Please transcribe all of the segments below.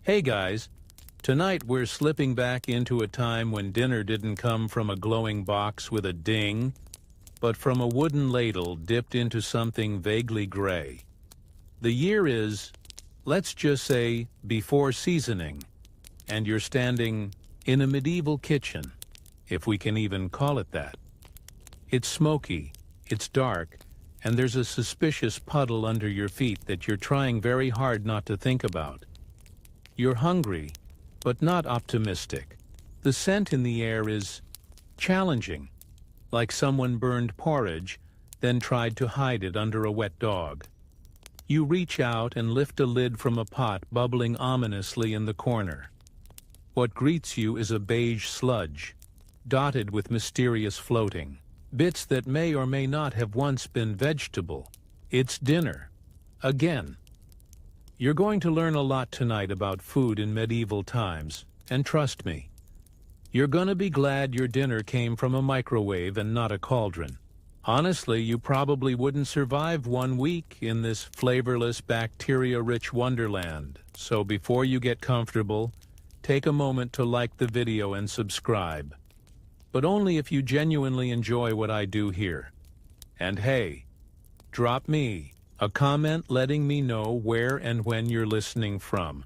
Hey guys, tonight we're slipping back into a time when dinner didn't come from a glowing box with a ding, but from a wooden ladle dipped into something vaguely gray. The year is, let's just say, before seasoning, and you're standing in a medieval kitchen, if we can even call it that. It's smoky, it's dark, and there's a suspicious puddle under your feet that you're trying very hard not to think about. You're hungry, but not optimistic. The scent in the air is challenging, like someone burned porridge, then tried to hide it under a wet dog. You reach out and lift a lid from a pot bubbling ominously in the corner. What greets you is a beige sludge, dotted with mysterious floating bits that may or may not have once been vegetable. It's dinner. Again. You're going to learn a lot tonight about food in medieval times, and trust me, you're gonna be glad your dinner came from a microwave and not a cauldron. Honestly, you probably wouldn't survive 1 week in this flavorless, bacteria-rich wonderland. So before you get comfortable, take a moment to like the video and subscribe. But only if you genuinely enjoy what I do here. And hey, drop me a comment letting me know where and when you're listening from.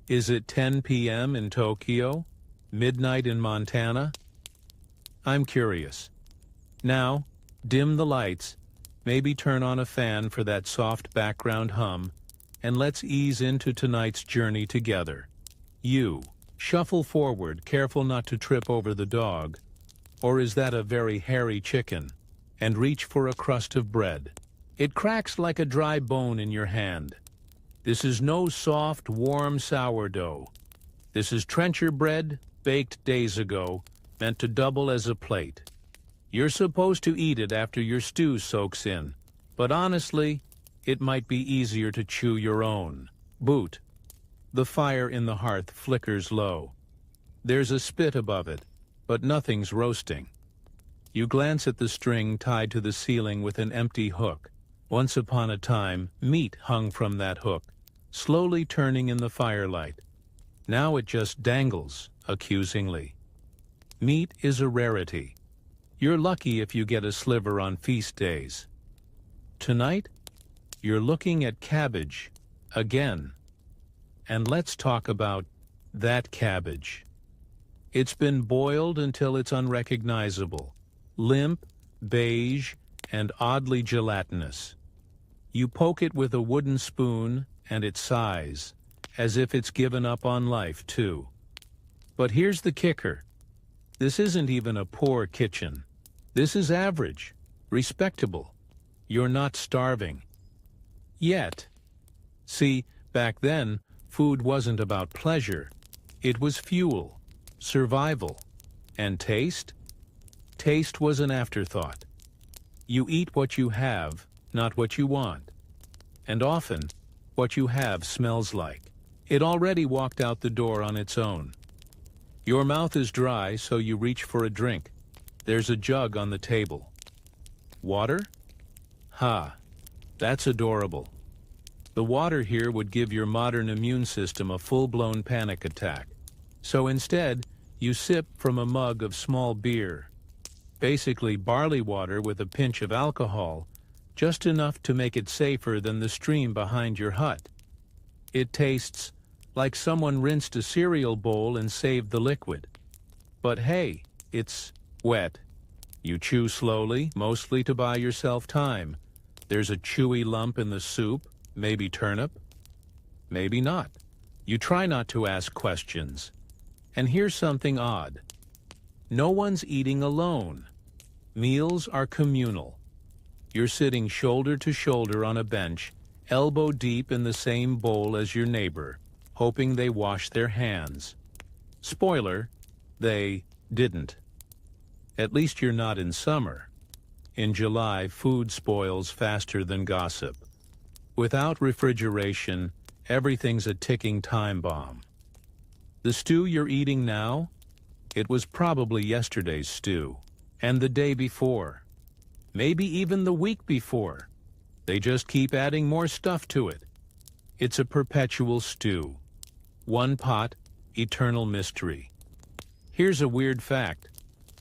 Is it 10 p.m. in Tokyo? Midnight in Montana? I'm curious. Now, dim the lights, maybe turn on a fan for that soft background hum, and let's ease into tonight's journey together. You shuffle forward, careful not to trip over the dog, or is that a very hairy chicken, and reach for a crust of bread. It cracks like a dry bone in your hand. This is no soft, warm sourdough. This is trencher bread, baked days ago, meant to double as a plate. You're supposed to eat it after your stew soaks in, but honestly, it might be easier to chew your own. Boot. The fire in the hearth flickers low. There's a spit above it, but nothing's roasting. You glance at the string tied to the ceiling with an empty hook. Once upon a time, meat hung from that hook, slowly turning in the firelight. Now it just dangles, accusingly. Meat is a rarity. You're lucky if you get a sliver on feast days. Tonight, you're looking at cabbage, again. And let's talk about that cabbage. It's been boiled until it's unrecognizable, limp, beige, and oddly gelatinous. You poke it with a wooden spoon, and it sighs, as if it's given up on life, too. But here's the kicker. This isn't even a poor kitchen. This is average, respectable. You're not starving. Yet. See, back then, food wasn't about pleasure. It was fuel, survival. And taste? Taste was an afterthought. You eat what you have, not what you want. And often, what you have smells like. It already walked out the door on its own. Your mouth is dry, so you reach for a drink. There's a jug on the table. Water? Ha, that's adorable. The water here would give your modern immune system a full-blown panic attack. So instead, you sip from a mug of small beer. Basically barley water with a pinch of alcohol, just enough to make it safer than the stream behind your hut. It tastes like someone rinsed a cereal bowl and saved the liquid. But hey, it's wet. You chew slowly, mostly to buy yourself time. There's a chewy lump in the soup, maybe turnip, maybe not. You try not to ask questions. And here's something odd. No one's eating alone. Meals are communal. You're sitting shoulder to shoulder on a bench, elbow deep in the same bowl as your neighbor, hoping they wash their hands. Spoiler, they didn't. At least you're not in summer. In July, food spoils faster than gossip. Without refrigeration, everything's a ticking time bomb. The stew you're eating now? It was probably yesterday's stew. And the day before. Maybe even the week before. They just keep adding more stuff to it. It's a perpetual stew. One pot, eternal mystery. Here's a weird fact.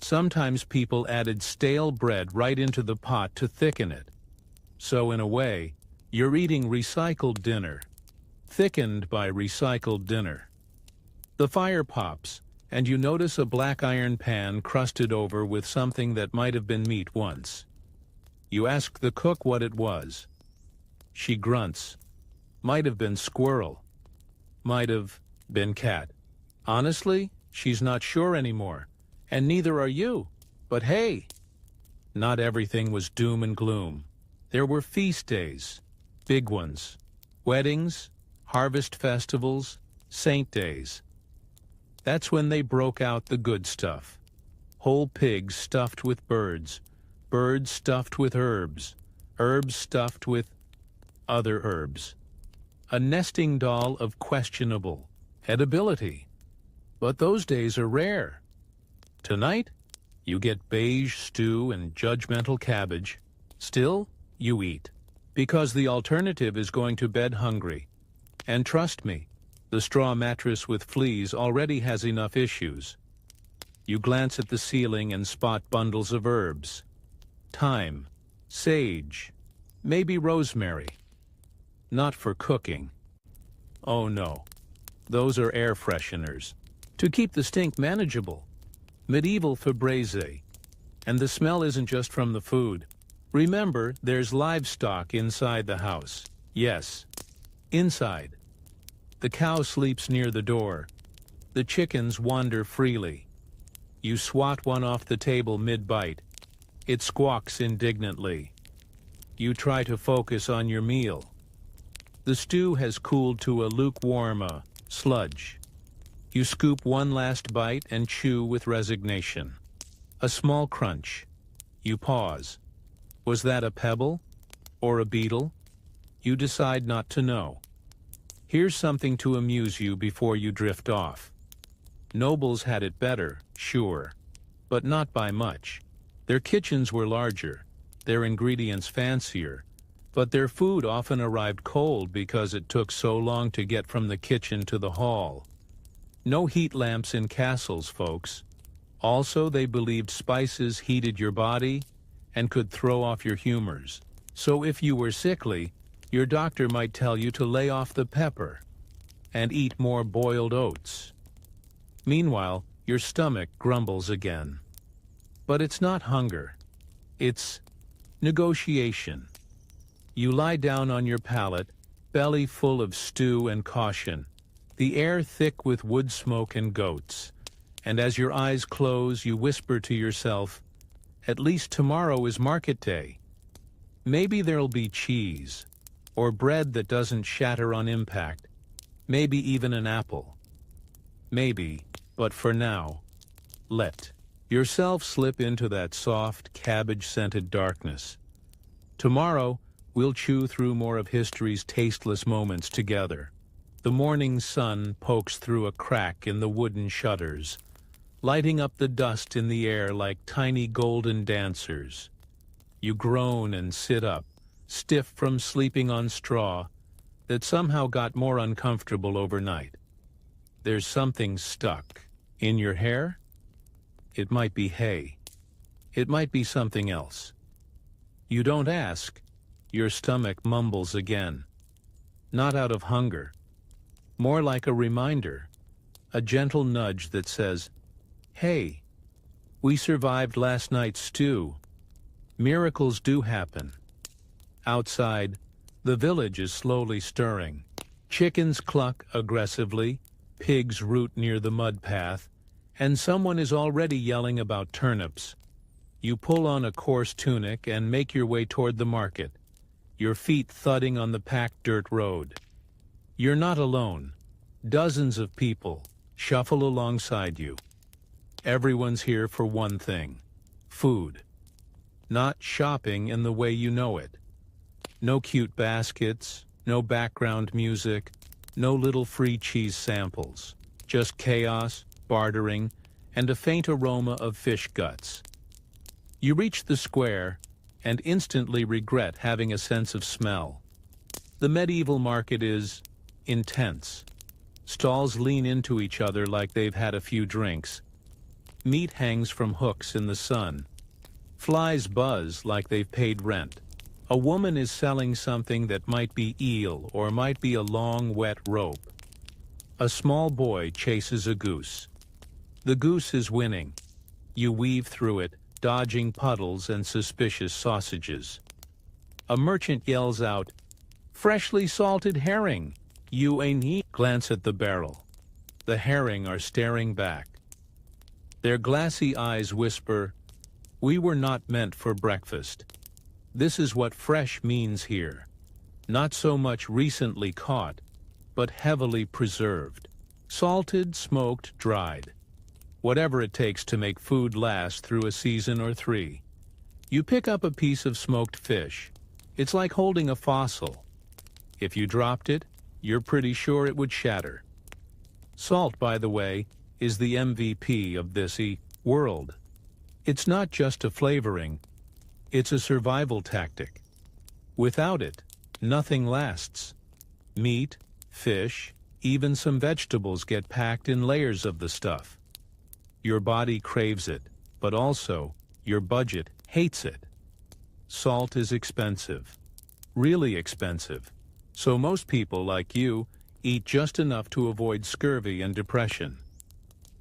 Sometimes people added stale bread right into the pot to thicken it. So in a way, you're eating recycled dinner, thickened by recycled dinner. The fire pops, and you notice a black iron pan crusted over with something that might have been meat once. You ask the cook what it was. She grunts. Might have been squirrel. Might have been cat. Honestly, she's not sure anymore, and neither are you. But hey, not everything was doom and gloom. There were feast days, big ones, weddings, harvest festivals, saint days. That's when they broke out the good stuff. Whole pigs stuffed with birds, birds stuffed with herbs, herbs stuffed with other herbs. A nesting doll of questionable edibility. But those days are rare. Tonight, you get beige stew and judgmental cabbage. Still, you eat. Because the alternative is going to bed hungry. And trust me, the straw mattress with fleas already has enough issues. You glance at the ceiling and spot bundles of herbs. Thyme, sage, maybe rosemary. Not for cooking. Oh no, those are air fresheners. To keep the stink manageable. Medieval Febreze. And the smell isn't just from the food. Remember, there's livestock inside the house. Yes, inside. The cow sleeps near the door. The chickens wander freely. You swat one off the table mid-bite. It squawks indignantly. You try to focus on your meal. The stew has cooled to a lukewarm sludge. You scoop one last bite and chew with resignation. A small crunch. You pause. Was that a pebble? Or a beetle? You decide not to know. Here's something to amuse you before you drift off. Nobles had it better, sure, but not by much. Their kitchens were larger, their ingredients fancier, but their food often arrived cold because it took so long to get from the kitchen to the hall. No heat lamps in castles, folks. Also, they believed spices heated your body and could throw off your humors. So if you were sickly, your doctor might tell you to lay off the pepper and eat more boiled oats. Meanwhile, your stomach grumbles again. But it's not hunger. It's negotiation. You lie down on your pallet, belly full of stew and caution, the air thick with wood smoke and goats. And as your eyes close, you whisper to yourself, "At least tomorrow is market day. Maybe there'll be cheese, or bread that doesn't shatter on impact, maybe even an apple. Maybe, but for now, let yourself slip into that soft, cabbage-scented darkness. Tomorrow, we'll chew through more of history's tasteless moments together. The morning sun pokes through a crack in the wooden shutters, lighting up the dust in the air like tiny golden dancers. You groan and sit up, stiff from sleeping on straw that somehow got more uncomfortable overnight. There's something stuck. In your hair? It might be hay. It might be something else. You don't ask. Your stomach mumbles again. Not out of hunger. More like a reminder. A gentle nudge that says, "Hey, we survived last night's stew. Miracles do happen." Outside, the village is slowly stirring. Chickens cluck aggressively, pigs root near the mud path, and someone is already yelling about turnips. You pull on a coarse tunic and make your way toward the market, your feet thudding on the packed dirt road. You're not alone. Dozens of people shuffle alongside you. Everyone's here for one thing: food. Not shopping in the way you know it. No cute baskets, no background music, no little free cheese samples. Just chaos, bartering, and a faint aroma of fish guts. You reach the square and instantly regret having a sense of smell. The medieval market is intense. Stalls lean into each other like they've had a few drinks. Meat hangs from hooks in the sun. Flies buzz like they've paid rent. A woman is selling something that might be eel or might be a long, wet rope. A small boy chases a goose. The goose is winning. You weave through it, dodging puddles and suspicious sausages. A merchant yells out, "Freshly salted herring! You ain't need." Glance at the barrel. The herring are staring back. Their glassy eyes whisper, "We were not meant for breakfast." This is what fresh means here. Not so much recently caught, but heavily preserved. Salted, smoked, dried. Whatever it takes to make food last through a season or three. You pick up a piece of smoked fish. It's like holding a fossil. If you dropped it, you're pretty sure it would shatter. Salt, by the way, is the MVP of this world. It's not just a flavoring, it's a survival tactic. Without it, nothing lasts. Meat, fish, even some vegetables get packed in layers of the stuff. Your body craves it, but also, your budget hates it. Salt is expensive. Really expensive. So most people, like you, eat just enough to avoid scurvy and depression.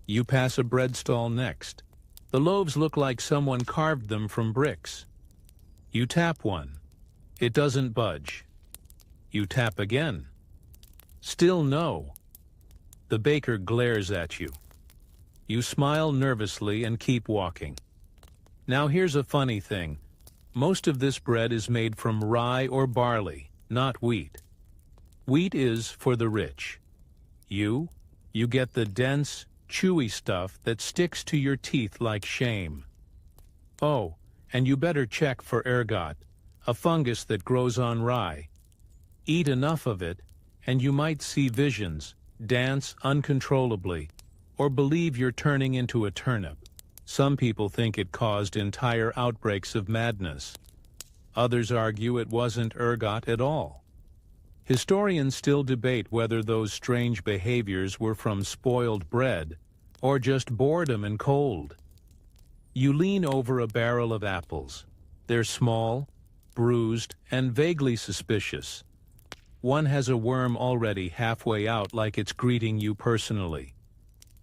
You pass a bread stall next. The loaves look like someone carved them from bricks. You tap one. It doesn't budge. You tap again. Still no. The baker glares at you. You smile nervously and keep walking. Now here's a funny thing. Most of this bread is made from rye or barley, not wheat. Wheat is for the rich. You get the dense, chewy stuff that sticks to your teeth like shame. Oh, and you better check for ergot, a fungus that grows on rye. Eat enough of it, and you might see visions, dance uncontrollably, or believe you're turning into a turnip. Some people think it caused entire outbreaks of madness. Others argue it wasn't ergot at all. Historians still debate whether those strange behaviors were from spoiled bread or just boredom and cold. You lean over a barrel of apples. They're small, bruised, and vaguely suspicious. One has a worm already halfway out like it's greeting you personally.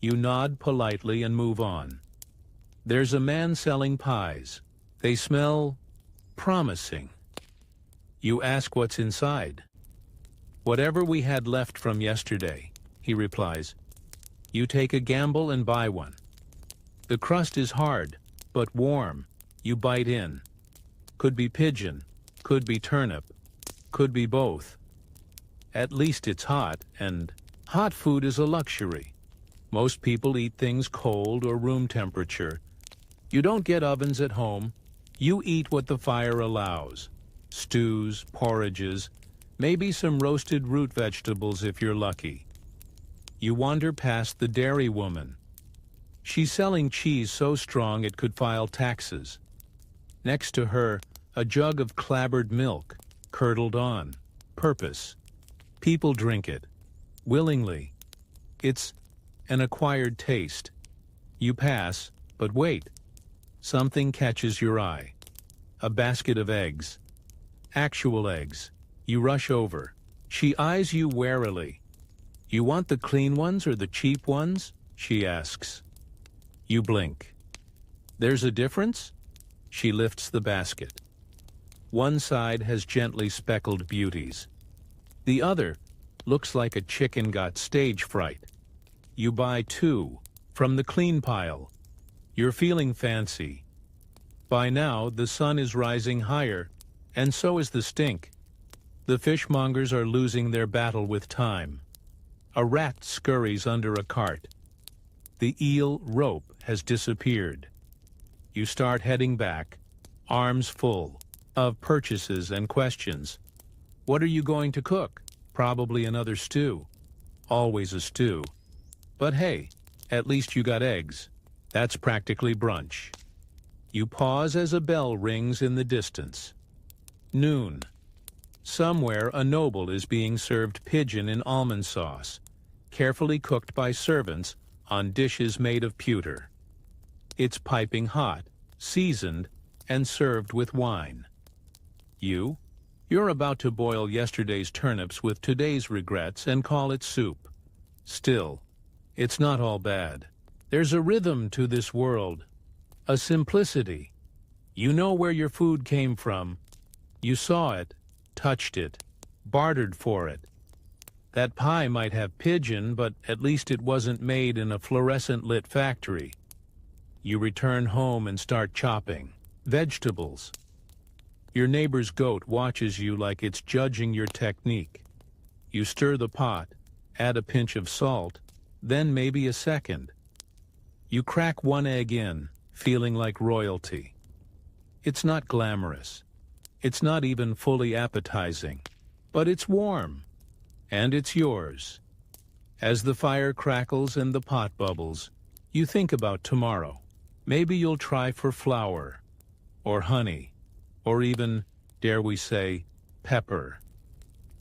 You nod politely and move on. There's a man selling pies. They smell promising. You ask what's inside. "Whatever we had left from yesterday," he replies. You take a gamble and buy one. The crust is hard, but warm. You bite in. Could be pigeon, could be turnip, could be both. At least it's hot, and hot food is a luxury. Most people eat things cold or room temperature. You don't get ovens at home. You eat what the fire allows. Stews, porridges, maybe some roasted root vegetables if you're lucky. You wander past the dairy woman. She's selling cheese so strong it could file taxes. Next to her, a jug of clabbered milk, curdled on. Purpose. People drink it. Willingly. It's an acquired taste. You pass, but wait. Something catches your eye. A basket of eggs. Actual eggs. You rush over. She eyes you warily. "You want the clean ones or the cheap ones?" she asks. You blink. "There's a difference?" She lifts the basket. One side has gently speckled beauties. The other looks like a chicken got stage fright. You buy two, from the clean pile. You're feeling fancy. By now, the sun is rising higher, and so is the stink. The fishmongers are losing their battle with time. A rat scurries under a cart. The eel rope has disappeared. You start heading back, arms full of purchases and questions. What are you going to cook? Probably another stew. Always a stew. But hey, at least you got eggs. That's practically brunch. You pause as a bell rings in the distance. Noon. Somewhere a noble is being served pigeon in almond sauce. carefully cooked by servants on dishes made of pewter. It's piping hot, seasoned, and served with wine. You're about to boil yesterday's turnips with today's regrets and call it soup. Still, it's not all bad. There's a rhythm to this world, a simplicity. You know where your food came from. You saw it, touched it, bartered for it. That pie might have pigeon, but at least it wasn't made in a fluorescent-lit factory. You return home and start chopping vegetables. Your neighbor's goat watches you like it's judging your technique. You stir the pot, add a pinch of salt, then maybe a second. You crack one egg in, feeling like royalty. It's not glamorous. It's not even fully appetizing. But it's warm. And it's yours. As the fire crackles and the pot bubbles, you think about tomorrow. Maybe you'll try for flour, or honey, or even, dare we say, pepper.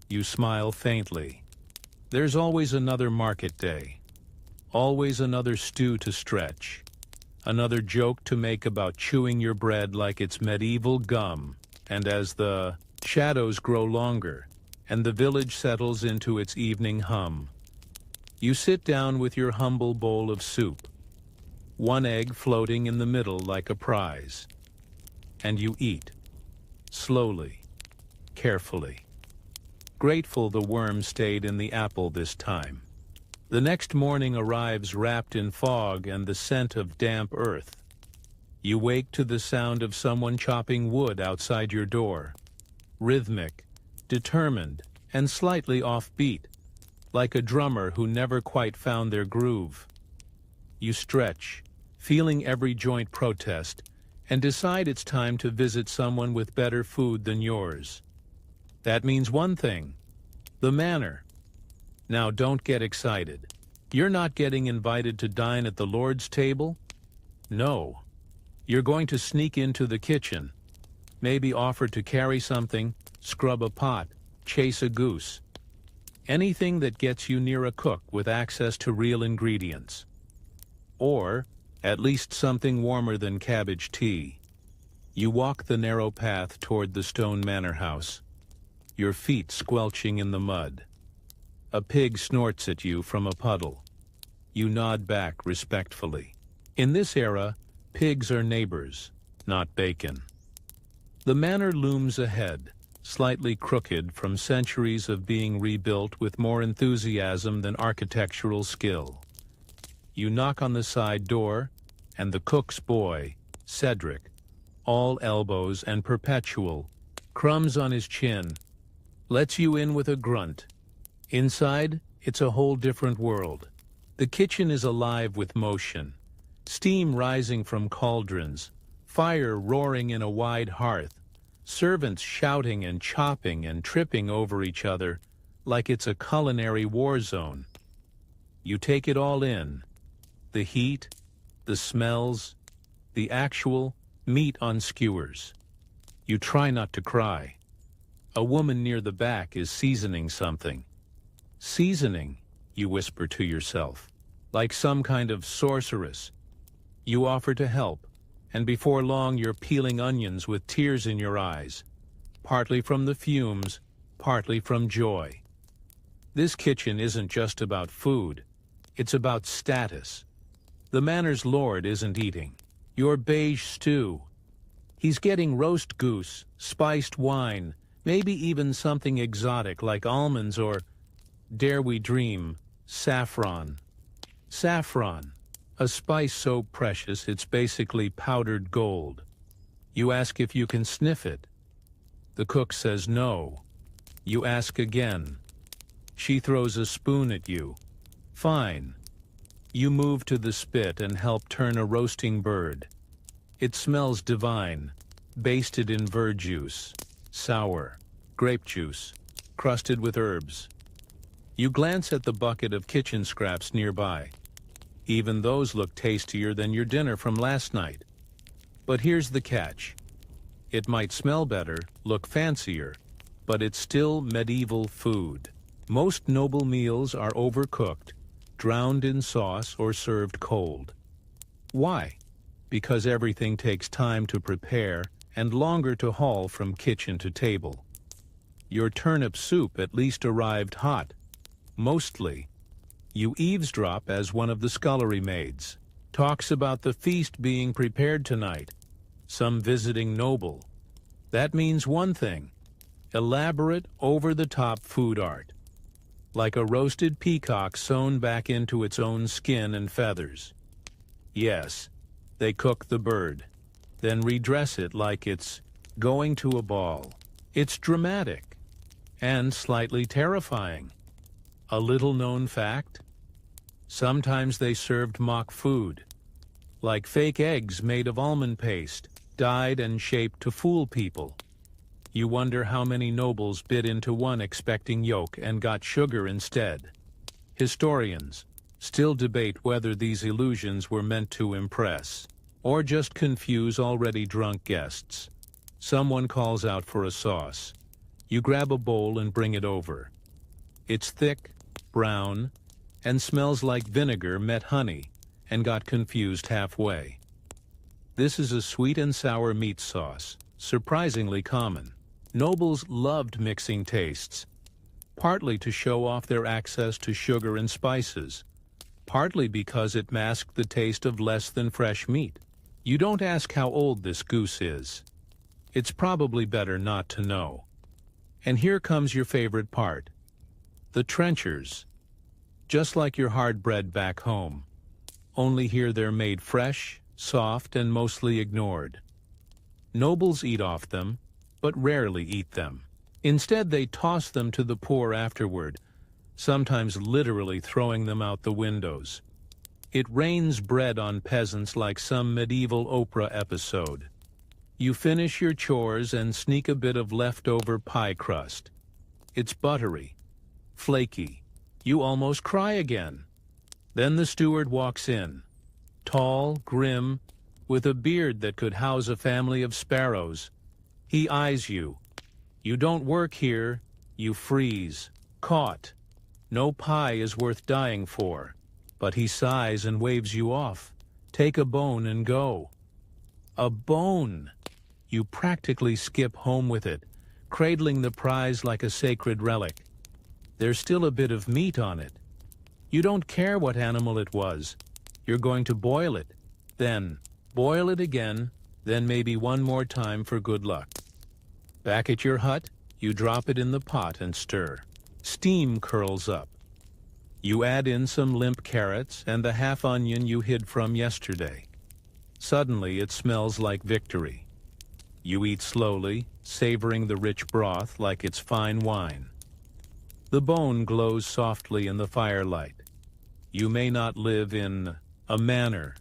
You smile faintly. There's always another market day. Always another stew to stretch. Another joke to make about chewing your bread like it's medieval gum. And as the shadows grow longer, and the village settles into its evening hum, you sit down with your humble bowl of soup, one egg floating in the middle like a prize. And you eat, slowly, carefully. Grateful the worm stayed in the apple this time. The next morning arrives wrapped in fog and the scent of damp earth. You wake to the sound of someone chopping wood outside your door. Rhythmic, determined, and slightly offbeat, like a drummer who never quite found their groove. You stretch, feeling every joint protest, and decide it's time to visit someone with better food than yours. That means one thing: the manor. Now don't get excited. You're not getting invited to dine at the Lord's table. No. You're going to sneak into the kitchen, maybe offer to carry something, scrub a pot, chase a goose. Anything that gets you near a cook with access to real ingredients. Or, at least something warmer than cabbage tea. You walk the narrow path toward the stone manor house, your feet squelching in the mud. A pig snorts at you from a puddle. You nod back respectfully. In this era, pigs are neighbors, not bacon. The manor looms ahead, slightly crooked from centuries of being rebuilt with more enthusiasm than architectural skill. You knock on the side door, and the cook's boy, Cedric, all elbows and perpetual, crumbs on his chin, lets you in with a grunt. Inside, it's a whole different world. The kitchen is alive with motion, steam rising from cauldrons, fire roaring in a wide hearth, servants shouting and chopping and tripping over each other like it's a culinary war zone. You take it all in: the heat, the smells, the actual meat on skewers. You try not to cry. A woman near the back is seasoning something. Seasoning, you whisper to yourself, like some kind of sorceress. You offer to help, and before long you're peeling onions with tears in your eyes, partly from the fumes, partly from joy. This kitchen isn't just about food, it's about status. The manor's lord isn't eating your beige stew. He's getting roast goose, spiced wine, maybe even something exotic like almonds or, dare we dream, saffron. Saffron, a spice so precious it's basically powdered gold. You ask if you can sniff it. The cook says no. You ask again. She throws a spoon at you. Fine. You move to the spit and help turn a roasting bird. It smells divine, basted in verjuice, sour, grape juice, crusted with herbs. You glance at the bucket of kitchen scraps nearby. Even those look tastier than your dinner from last night. But here's the catch. It might smell better, look fancier, but it's still medieval food. Most noble meals are overcooked, drowned in sauce or served cold. Why? Because everything takes time to prepare and longer to haul from kitchen to table. Your turnip soup at least arrived hot. Mostly. You eavesdrop as one of the scullery maids talks about the feast being prepared tonight. Some visiting noble. That means one thing: elaborate, over-the-top food art. Like a roasted peacock sewn back into its own skin and feathers. Yes, they cook the bird, then redress it like it's going to a ball. It's dramatic and slightly terrifying. A little-known fact? Sometimes they served mock food, like fake eggs made of almond paste, dyed and shaped to fool people. You wonder how many nobles bit into one expecting yolk and got sugar instead. Historians still debate whether these illusions were meant to impress or just confuse already drunk guests. Someone calls out for a sauce. You grab a bowl and bring it over. It's thick, brown, and smells like vinegar met honey and got confused halfway. This is a sweet and sour meat sauce, surprisingly common. Nobles loved mixing tastes, partly to show off their access to sugar and spices, partly because it masked the taste of less than fresh meat. You don't ask how old this goose is. It's probably better not to know. And here comes your favorite part. The trenchers. Just like your hard bread back home. Only here they're made fresh, soft, and mostly ignored. Nobles eat off them, but rarely eat them. Instead, they toss them to the poor afterward, sometimes literally throwing them out the windows. It rains bread on peasants like some medieval Oprah episode. You finish your chores and sneak a bit of leftover pie crust. It's buttery, flaky. You almost cry again. Then the steward walks in, tall, grim, with a beard that could house a family of sparrows. He eyes you. You don't work here, you freeze. Caught. No pie is worth dying for. But he sighs and waves you off. Take a bone and go. A bone! You practically skip home with it, cradling the prize like a sacred relic. There's still a bit of meat on it. You don't care what animal it was. You're going to boil it, then boil it again, then maybe one more time for good luck. Back at your hut, you drop it in the pot and stir. Steam curls up. You add in some limp carrots and the half onion you hid from yesterday. Suddenly it smells like victory. You eat slowly, savoring the rich broth like it's fine wine. The bone glows softly in the firelight. You may not live in a manor.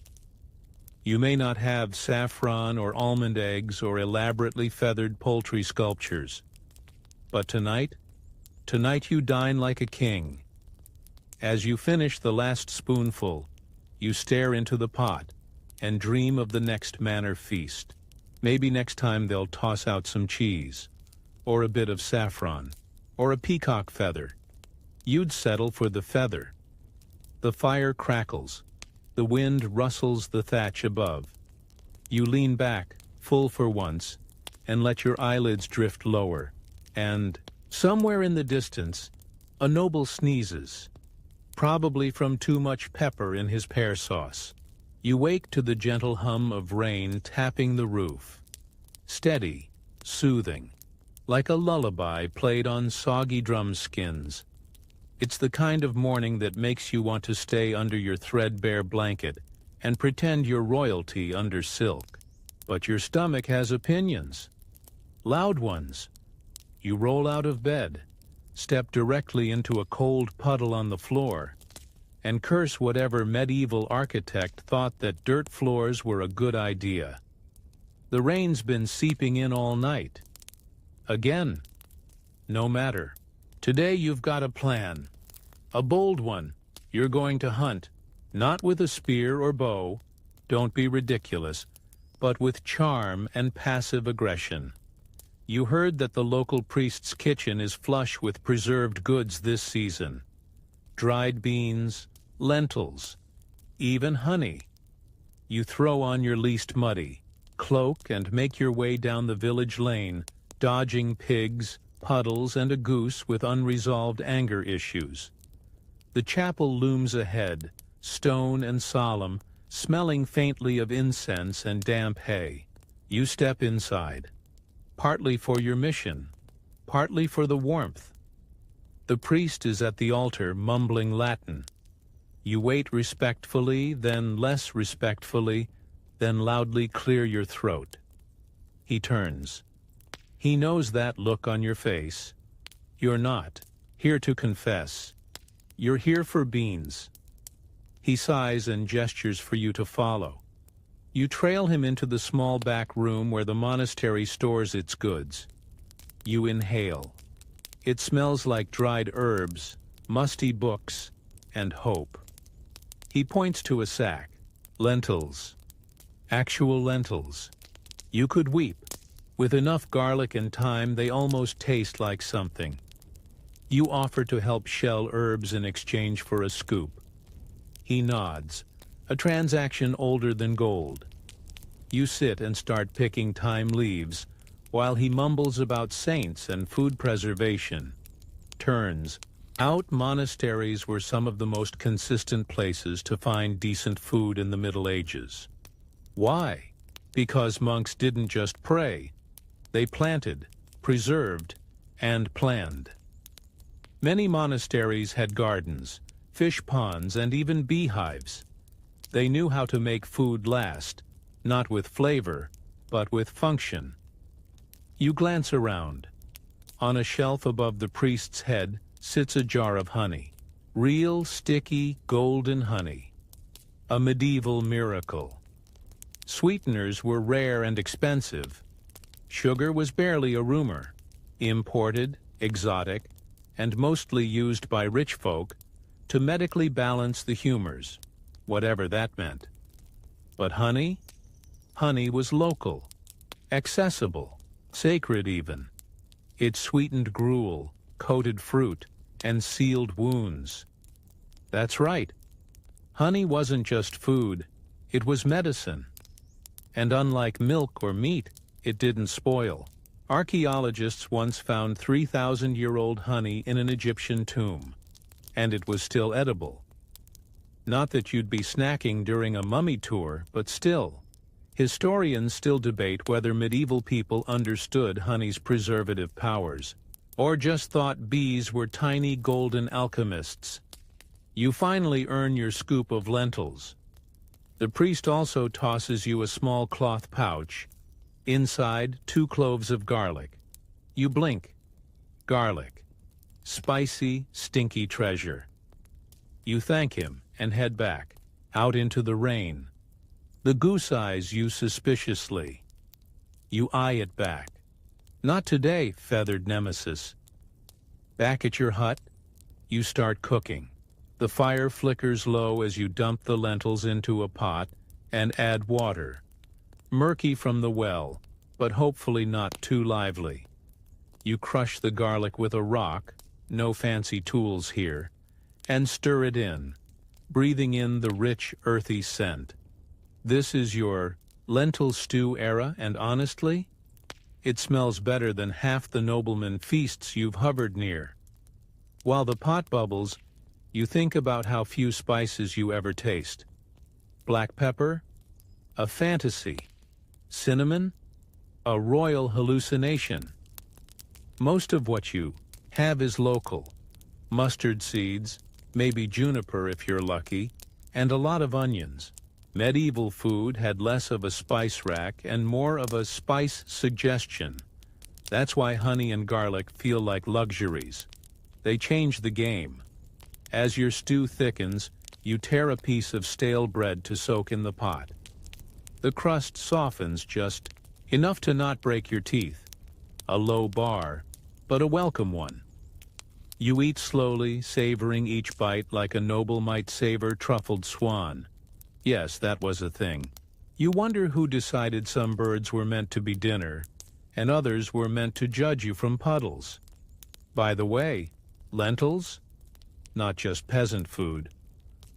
You may not have saffron or almond eggs or elaborately feathered poultry sculptures. But tonight you dine like a king. As you finish the last spoonful, you stare into the pot and dream of the next manor feast. Maybe next time they'll toss out some cheese, or a bit of saffron, or a peacock feather. You'd settle for the feather. The fire crackles. The wind rustles the thatch above. You lean back, full for once, and let your eyelids drift lower. And, somewhere in the distance, a noble sneezes, probably from too much pepper in his pear sauce. You wake to the gentle hum of rain tapping the roof. Steady, soothing, like a lullaby played on soggy drum skins. It's the kind of morning that makes you want to stay under your threadbare blanket and pretend you're royalty under silk. But your stomach has opinions. Loud ones. You roll out of bed, step directly into a cold puddle on the floor, and curse whatever medieval architect thought that dirt floors were a good idea. The rain's been seeping in all night. Again. No matter. Today you've got a plan. A bold one. You're going to hunt, not with a spear or bow, don't be ridiculous, but with charm and passive aggression. You heard that the local priest's kitchen is flush with preserved goods this season. Dried beans, lentils, even honey. You throw on your least muddy cloak and make your way down the village lane, dodging pigs, puddles, and a goose with unresolved anger issues. The chapel looms ahead, stone and solemn, smelling faintly of incense and damp hay. You step inside, partly for your mission, partly for the warmth. The priest is at the altar mumbling Latin. You wait respectfully, then less respectfully, then loudly clear your throat. He turns. He knows that look on your face. You're not here to confess. You're here for beans. He sighs and gestures for you to follow. You trail him into the small back room where the monastery stores its goods. You inhale. It smells like dried herbs, musty books, and hope. He points to a sack. Lentils. Actual lentils. You could weep. With enough garlic and thyme, they almost taste like something. You offer to help shell herbs in exchange for a scoop. He nods, a transaction older than gold. You sit and start picking thyme leaves, while he mumbles about saints and food preservation. Turns out monasteries were some of the most consistent places to find decent food in the Middle Ages. Why? Because monks didn't just pray. They planted, preserved, and planned. Many monasteries had gardens, fish ponds, and even beehives. They knew how to make food last, not with flavor, but with function. You glance around. On a shelf above the priest's head sits a jar of honey. Real, sticky, golden honey. A medieval miracle. Sweeteners were rare and expensive. Sugar was barely a rumor. Imported, exotic, and mostly used by rich folk to medically balance the humors, whatever that meant. But honey? Honey was local, accessible, sacred even. It sweetened gruel, coated fruit, and sealed wounds. That's right. Honey wasn't just food, it was medicine. And unlike milk or meat, it didn't spoil. Archaeologists once found 3,000-year-old honey in an Egyptian tomb, and it was still edible. Not that you'd be snacking during a mummy tour, but still. Historians still debate whether medieval people understood honey's preservative powers, or just thought bees were tiny golden alchemists. You finally earn your scoop of lentils. The priest also tosses you a small cloth pouch. Inside, 2 cloves of garlic. You blink. Garlic. Spicy, stinky treasure. You thank him and head back, out into the rain. The goose eyes you suspiciously. You eye it back. Not today, feathered nemesis. Back at your hut, you start cooking. The fire flickers low as you dump the lentils into a pot and add water. Murky from the well, but hopefully not too lively. You crush the garlic with a rock, no fancy tools here, and stir it in, breathing in the rich, earthy scent. This is your lentil stew era, and honestly, it smells better than half the nobleman feasts you've hovered near. While the pot bubbles, you think about how few spices you ever taste. Black pepper? A fantasy. Cinnamon? A royal hallucination. Most of what you have is local. Mustard seeds, maybe juniper if you're lucky, and a lot of onions. Medieval food had less of a spice rack and more of a spice suggestion. That's why honey and garlic feel like luxuries. They change the game. As your stew thickens, you tear a piece of stale bread to soak in the pot. The crust softens just enough to not break your teeth. A low bar, but a welcome one. You eat slowly, savoring each bite like a noble might savor truffled swan. Yes, that was a thing. You wonder who decided some birds were meant to be dinner, and others were meant to judge you from puddles. By the way, lentils? Not just peasant food.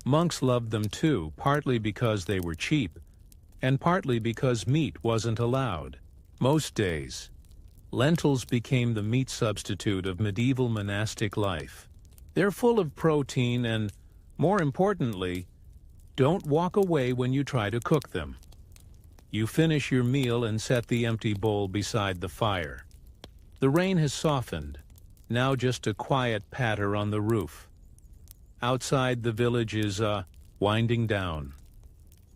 Monks loved them too, partly because they were cheap, and partly because meat wasn't allowed. Most days, lentils became the meat substitute of medieval monastic life. They're full of protein and, more importantly, don't walk away when you try to cook them. You finish your meal and set the empty bowl beside the fire. The rain has softened, now just a quiet patter on the roof. Outside, the village is winding down.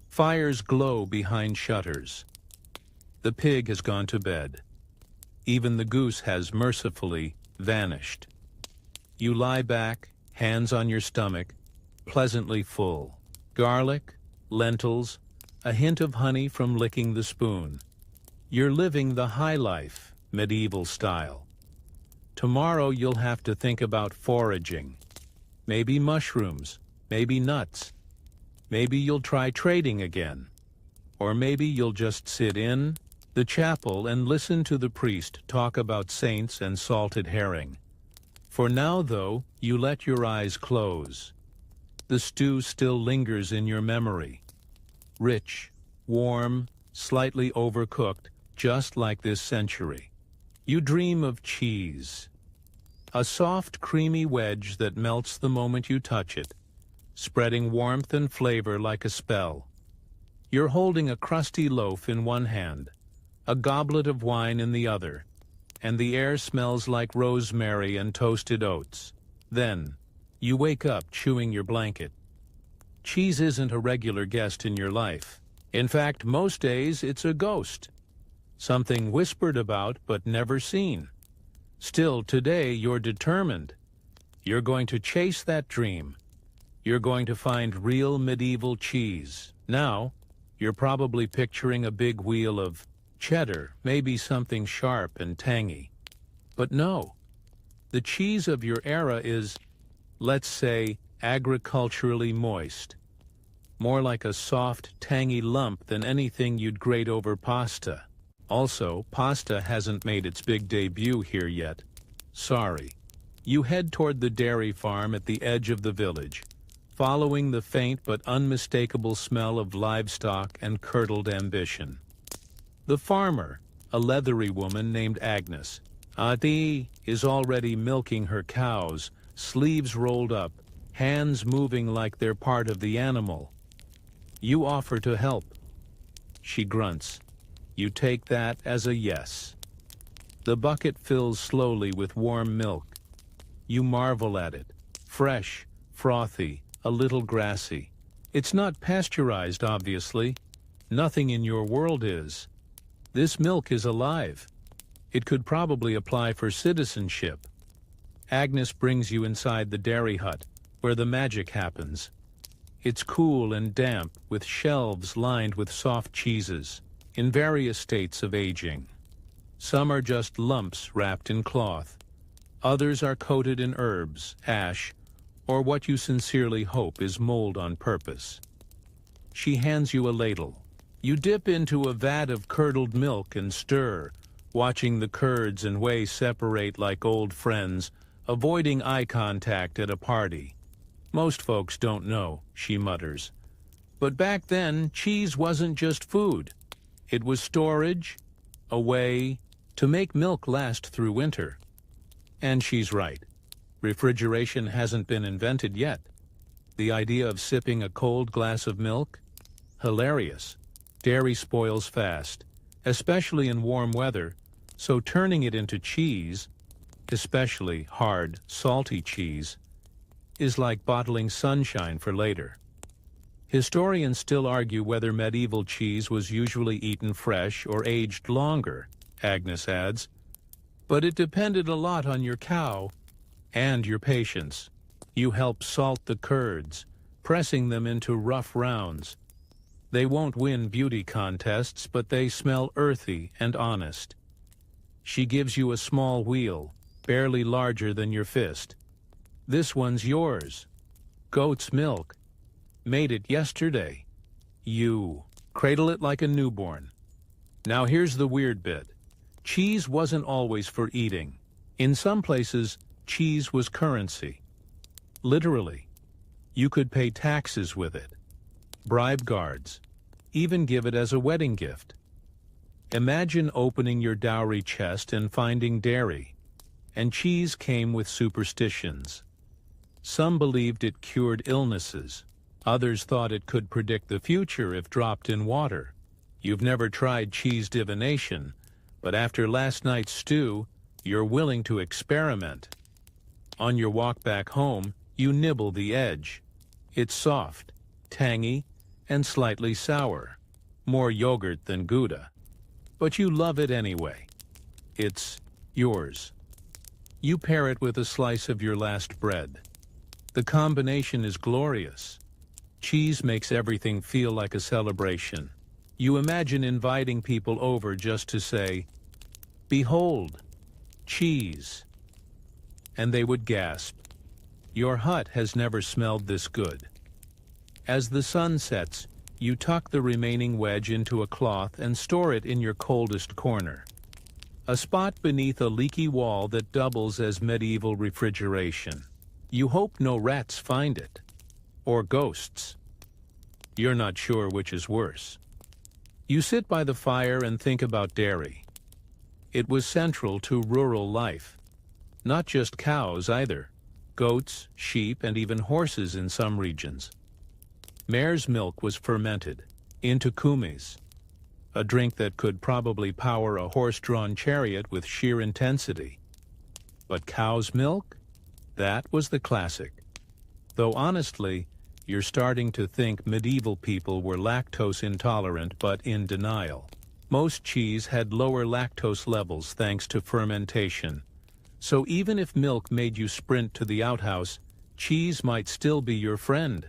Fires glow behind shutters. The pig has gone to bed. Even the goose has mercifully vanished. You lie back, hands on your stomach, pleasantly full. Garlic, lentils, a hint of honey from licking the spoon. You're living the high life, medieval style. Tomorrow you'll have to think about foraging. Maybe mushrooms, maybe nuts. Maybe you'll try trading again. Or maybe you'll just sit in the chapel and listen to the priest talk about saints and salted herring. For now, though, you let your eyes close. The stew still lingers in your memory. Rich, warm, slightly overcooked, just like this century. You dream of cheese. A soft, creamy wedge that melts the moment you touch it, spreading warmth and flavor like a spell. You're holding a crusty loaf in one hand, a goblet of wine in the other, and the air smells like rosemary and toasted oats. Then, you wake up chewing your blanket. Cheese isn't a regular guest in your life. In fact, most days it's a ghost. Something whispered about but never seen. Still, today you're determined. You're going to chase that dream. You're going to find real medieval cheese. Now, you're probably picturing a big wheel of cheddar, maybe something sharp and tangy. But no, the cheese of your era is, let's say, agriculturally moist. More like a soft, tangy lump than anything you'd grate over pasta. Also, pasta hasn't made its big debut here yet. Sorry. You head toward the dairy farm at the edge of the village, following the faint but unmistakable smell of livestock and curdled ambition. The farmer, a leathery woman named Agnes, is already milking her cows, sleeves rolled up, hands moving like they're part of the animal. You offer to help. She grunts. You take that as a yes. The bucket fills slowly with warm milk. You marvel at it. Fresh, frothy, a little grassy. It's not pasteurized, obviously. Nothing in your world is. This milk is alive. It could probably apply for citizenship. Agnes brings you inside the dairy hut, where the magic happens. It's cool and damp, with shelves lined with soft cheeses, in various states of aging. Some are just lumps wrapped in cloth. Others are coated in herbs, ash, or what you sincerely hope is mold on purpose. She hands you a ladle. You dip into a vat of curdled milk and stir, watching the curds and whey separate like old friends, avoiding eye contact at a party. Most folks don't know, she mutters. But back then, cheese wasn't just food. It was storage, a way to make milk last through winter. And she's right. Refrigeration hasn't been invented yet. The idea of sipping a cold glass of milk? Hilarious. Dairy spoils fast, especially in warm weather, so turning it into cheese, especially hard, salty cheese, is like bottling sunshine for later. Historians still argue whether medieval cheese was usually eaten fresh or aged longer, Agnes adds, but it depended a lot on your cow and your patience. You help salt the curds, pressing them into rough rounds. They won't win beauty contests, but they smell earthy and honest. She gives you a small wheel, barely larger than your fist. This one's yours. Goat's milk. Made it yesterday. You cradle it like a newborn. Now here's the weird bit. Cheese wasn't always for eating. In some places, cheese was currency. Literally. You could pay taxes with it, bribe guards, even give it as a wedding gift. Imagine opening your dowry chest and finding dairy, and cheese came with superstitions. Some believed it cured illnesses. Others thought it could predict the future if dropped in water. You've never tried cheese divination, but after last night's stew, you're willing to experiment. On your walk back home, you nibble the edge. It's soft, tangy, and slightly sour. More yogurt than Gouda. But you love it anyway. It's yours. You pair it with a slice of your last bread. The combination is glorious. Cheese makes everything feel like a celebration. You imagine inviting people over just to say, "Behold, cheese." And they would gasp. Your hut has never smelled this good. As the sun sets, you tuck the remaining wedge into a cloth and store it in your coldest corner. A spot beneath a leaky wall that doubles as medieval refrigeration. You hope no rats find it. Or ghosts. You're not sure which is worse. You sit by the fire and think about dairy. It was central to rural life. Not just cows either. Goats, sheep, and even horses in some regions. Mare's milk was fermented into kumis, a drink that could probably power a horse-drawn chariot with sheer intensity. But cow's milk? That was the classic. Though honestly, you're starting to think medieval people were lactose intolerant but in denial. Most cheese had lower lactose levels thanks to fermentation. So even if milk made you sprint to the outhouse, cheese might still be your friend.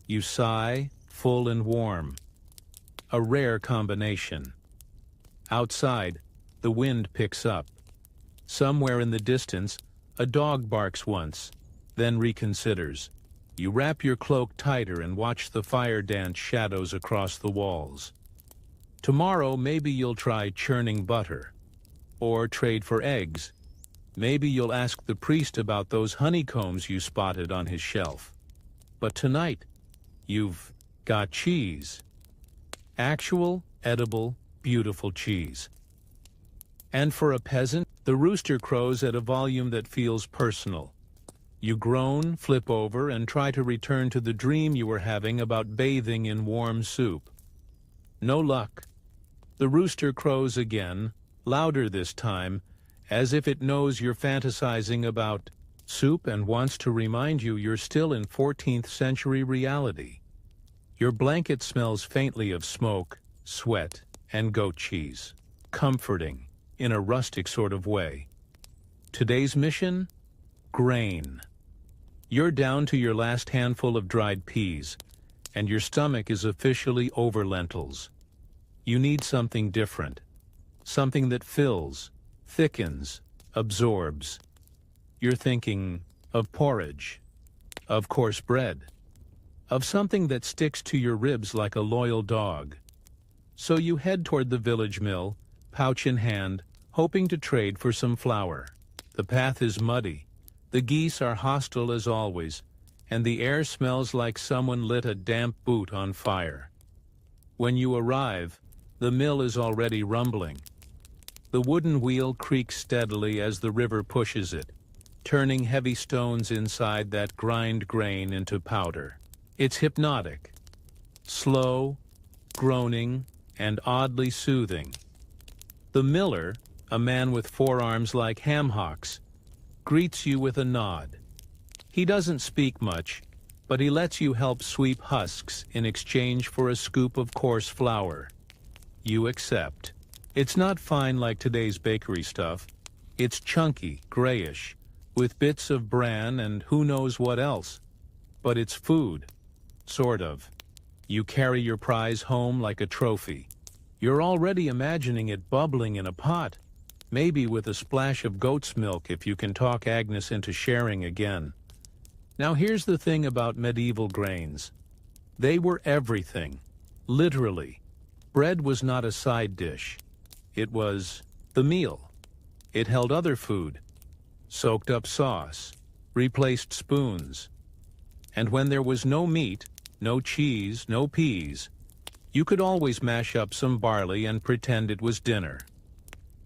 You sigh, full and warm. A rare combination. Outside, the wind picks up. Somewhere in the distance, a dog barks once, then reconsiders. You wrap your cloak tighter and watch the fire dance shadows across the walls. Tomorrow, maybe you'll try churning butter. Or trade for eggs. Maybe you'll ask the priest about those honeycombs you spotted on his shelf. But tonight, you've got cheese. Actual, edible, beautiful cheese. And for a peasant, the rooster crows at a volume that feels personal. You groan, flip over, and try to return to the dream you were having about bathing in warm soup. No luck. The rooster crows again, louder this time, as if it knows you're fantasizing about soup and wants to remind you you're still in 14th century reality. Your blanket smells faintly of smoke, sweat, and goat cheese. Comforting, in a rustic sort of way. Today's mission? Grain. You're down to your last handful of dried peas, and your stomach is officially over lentils. You need something different. Something that fills, thickens, absorbs. You're thinking of porridge, of coarse bread, of something that sticks to your ribs like a loyal dog. So you head toward the village mill, pouch in hand, hoping to trade for some flour. The path is muddy. The geese are hostile as always, and the air smells like someone lit a damp boot on fire. When you arrive, the mill is already rumbling. The wooden wheel creaks steadily as the river pushes it, turning heavy stones inside that grind grain into powder. It's hypnotic, slow, groaning, and oddly soothing. The miller, a man with forearms like ham hocks, greets you with a nod. He doesn't speak much, but he lets you help sweep husks in exchange for a scoop of coarse flour. You accept. It's not fine like today's bakery stuff. It's chunky, grayish, with bits of bran and who knows what else. But it's food. Sort of. You carry your prize home like a trophy. You're already imagining it bubbling in a pot, maybe with a splash of goat's milk if you can talk Agnes into sharing again. Now here's the thing about medieval grains. They were everything. Literally. Bread was not a side dish. It was the meal. It held other food. Soaked up sauce. Replaced spoons. And when there was no meat, no cheese, no peas, you could always mash up some barley and pretend it was dinner.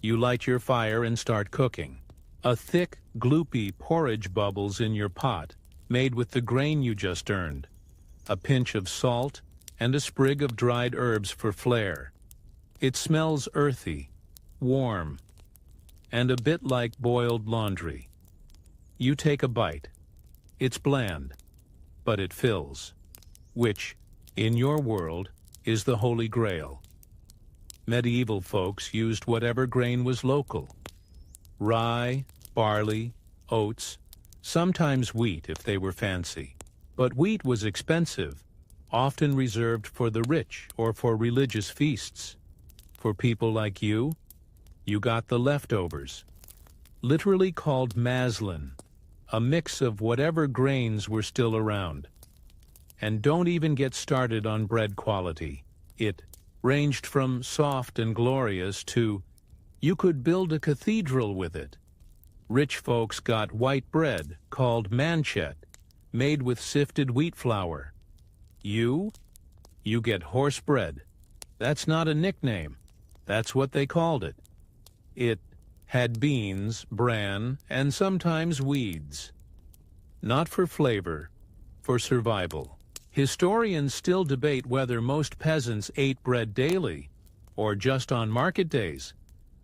You light your fire and start cooking. A thick, gloopy porridge bubbles in your pot, made with the grain you just earned. A pinch of salt and a sprig of dried herbs for flair. It smells earthy, warm, and a bit like boiled laundry. You take a bite. It's bland, but it fills, which, in your world, is the Holy Grail. Medieval folks used whatever grain was local. Rye, barley, oats, sometimes wheat if they were fancy. But wheat was expensive, often reserved for the rich or for religious feasts. For people like you got the leftovers, literally called maslin, a mix of whatever grains were still around. And don't even get started on bread quality. It ranged from soft and glorious to, you could build a cathedral with it. Rich folks got white bread, called manchet, made with sifted wheat flour. You get horse bread. That's not a nickname. That's what they called it. It had beans, bran, and sometimes weeds. Not for flavor, for survival. Historians still debate whether most peasants ate bread daily, or just on market days.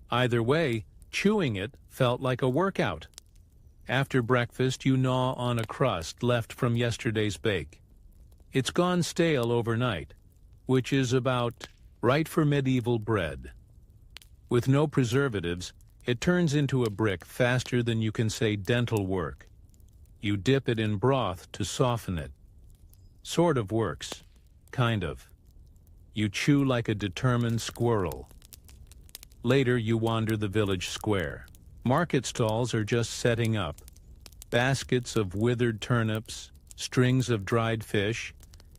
Either way, chewing it felt like a workout. After breakfast, you gnaw on a crust left from yesterday's bake. It's gone stale overnight, which is about right for medieval bread. With no preservatives, it turns into a brick faster than you can say dental work. You dip it in broth to soften it. Sort of works. Kind of. You chew like a determined squirrel. Later, you wander the village square. Market stalls are just setting up. Baskets of withered turnips, strings of dried fish,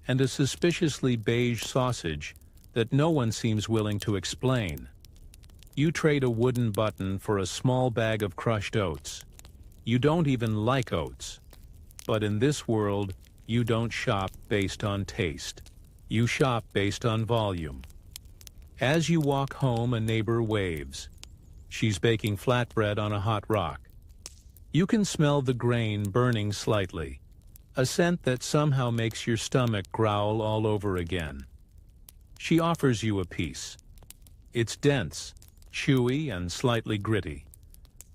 and a suspiciously beige sausage that no one seems willing to explain. You trade a wooden button for a small bag of crushed oats. You don't even like oats. But in this world, you don't shop based on taste. You shop based on volume. As you walk home, a neighbor waves. She's baking flatbread on a hot rock. You can smell the grain burning slightly, a scent that somehow makes your stomach growl all over again. She offers you a piece. It's dense, chewy, and slightly gritty.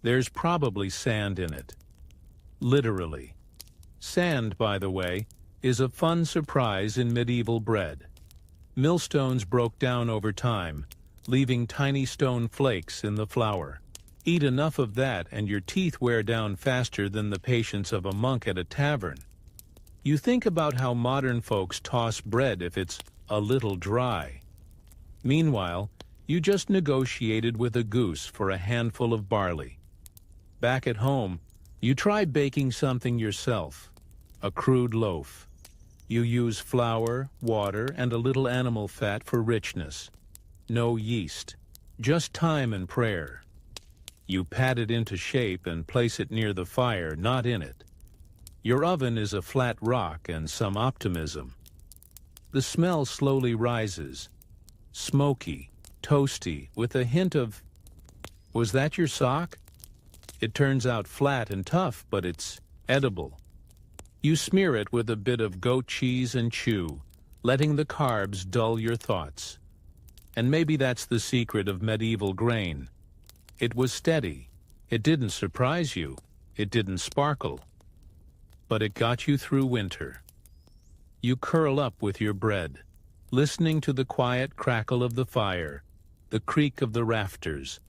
There's probably sand in it. Literally. Sand, by the way, is a fun surprise in medieval bread. Millstones broke down over time, leaving tiny stone flakes in the flour. Eat enough of that and your teeth wear down faster than the patience of a monk at a tavern. You think about how modern folks toss bread if it's a little dry. Meanwhile, you just negotiated with a goose for a handful of barley. Back at home, you try baking something yourself, a crude loaf. You use flour, water, and a little animal fat for richness. No yeast, just time and prayer. You pat it into shape and place it near the fire, not in it. Your oven is a flat rock and some optimism. The smell slowly rises, smoky, toasty, with a hint of, was that your sock? It turns out flat and tough, but it's edible. You smear it with a bit of goat cheese and chew, letting the carbs dull your thoughts. And maybe that's the secret of medieval grain. It was steady. It didn't surprise you. It didn't sparkle. But it got you through winter. You curl up with your bread, listening to the quiet crackle of the fire, the creak of the rafters,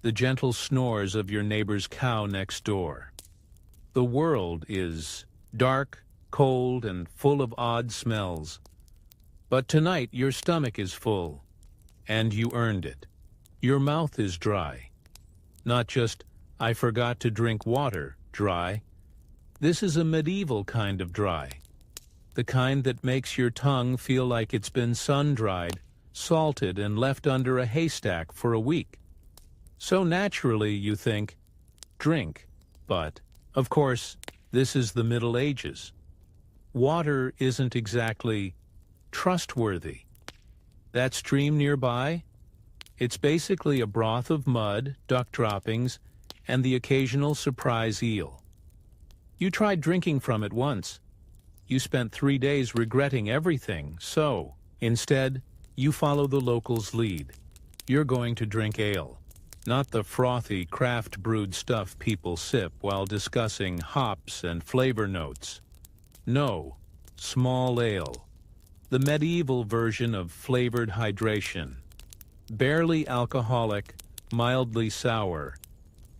the gentle snores of your neighbor's cow next door. The world is dark, cold, and full of odd smells. But tonight your stomach is full, and you earned it. Your mouth is dry. Not just, I forgot to drink water, dry. This is a medieval kind of dry. The kind that makes your tongue feel like it's been sun-dried, salted, and left under a haystack for a week. So naturally you think, drink. But, of course, this is the Middle Ages. Water isn't exactly trustworthy. That stream nearby? It's basically a broth of mud, duck droppings, and the occasional surprise eel. You tried drinking from it once. You spent 3 days regretting everything, so, instead, you follow the locals' lead. You're going to drink ale, not the frothy, craft-brewed stuff people sip while discussing hops and flavor notes. No, small ale. The medieval version of flavored hydration. Barely alcoholic, mildly sour,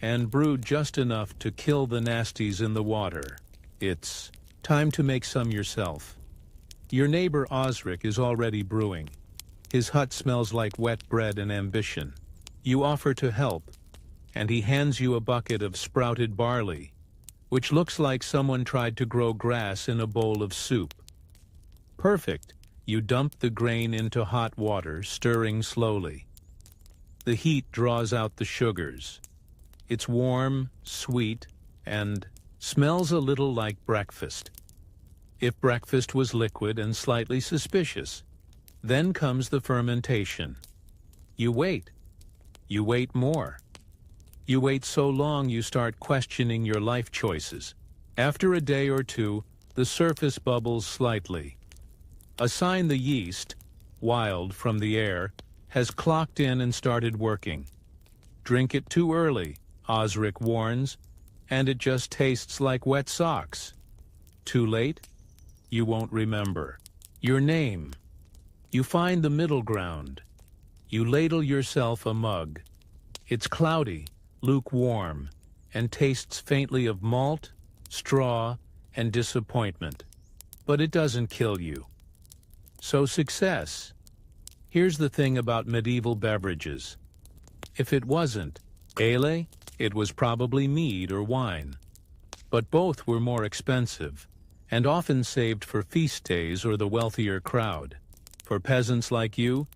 and brewed just enough to kill the nasties in the water. It's time to make some yourself. Your neighbor Osric is already brewing. His hut smells like wet bread and ambition. You offer to help, and he hands you a bucket of sprouted barley, which looks like someone tried to grow grass in a bowl of soup. Perfect. You dump the grain into hot water, stirring slowly. The heat draws out the sugars. It's warm, sweet, and smells a little like breakfast. If breakfast was liquid and slightly suspicious. Then comes the fermentation. You wait. You wait more. You wait so long you start questioning your life choices. After a day or two, the surface bubbles slightly. A sign the yeast, wild from the air, has clocked in and started working. Drink it too early, Osric warns, and it just tastes like wet socks. Too late? You won't remember. Your name. You find the middle ground. You ladle yourself a mug. It's cloudy, lukewarm, and tastes faintly of malt, straw, and disappointment. But it doesn't kill you. So success. Here's the thing about medieval beverages. If it wasn't ale, it was probably mead or wine. But both were more expensive, and often saved for feast days or the wealthier crowd. For peasants like you,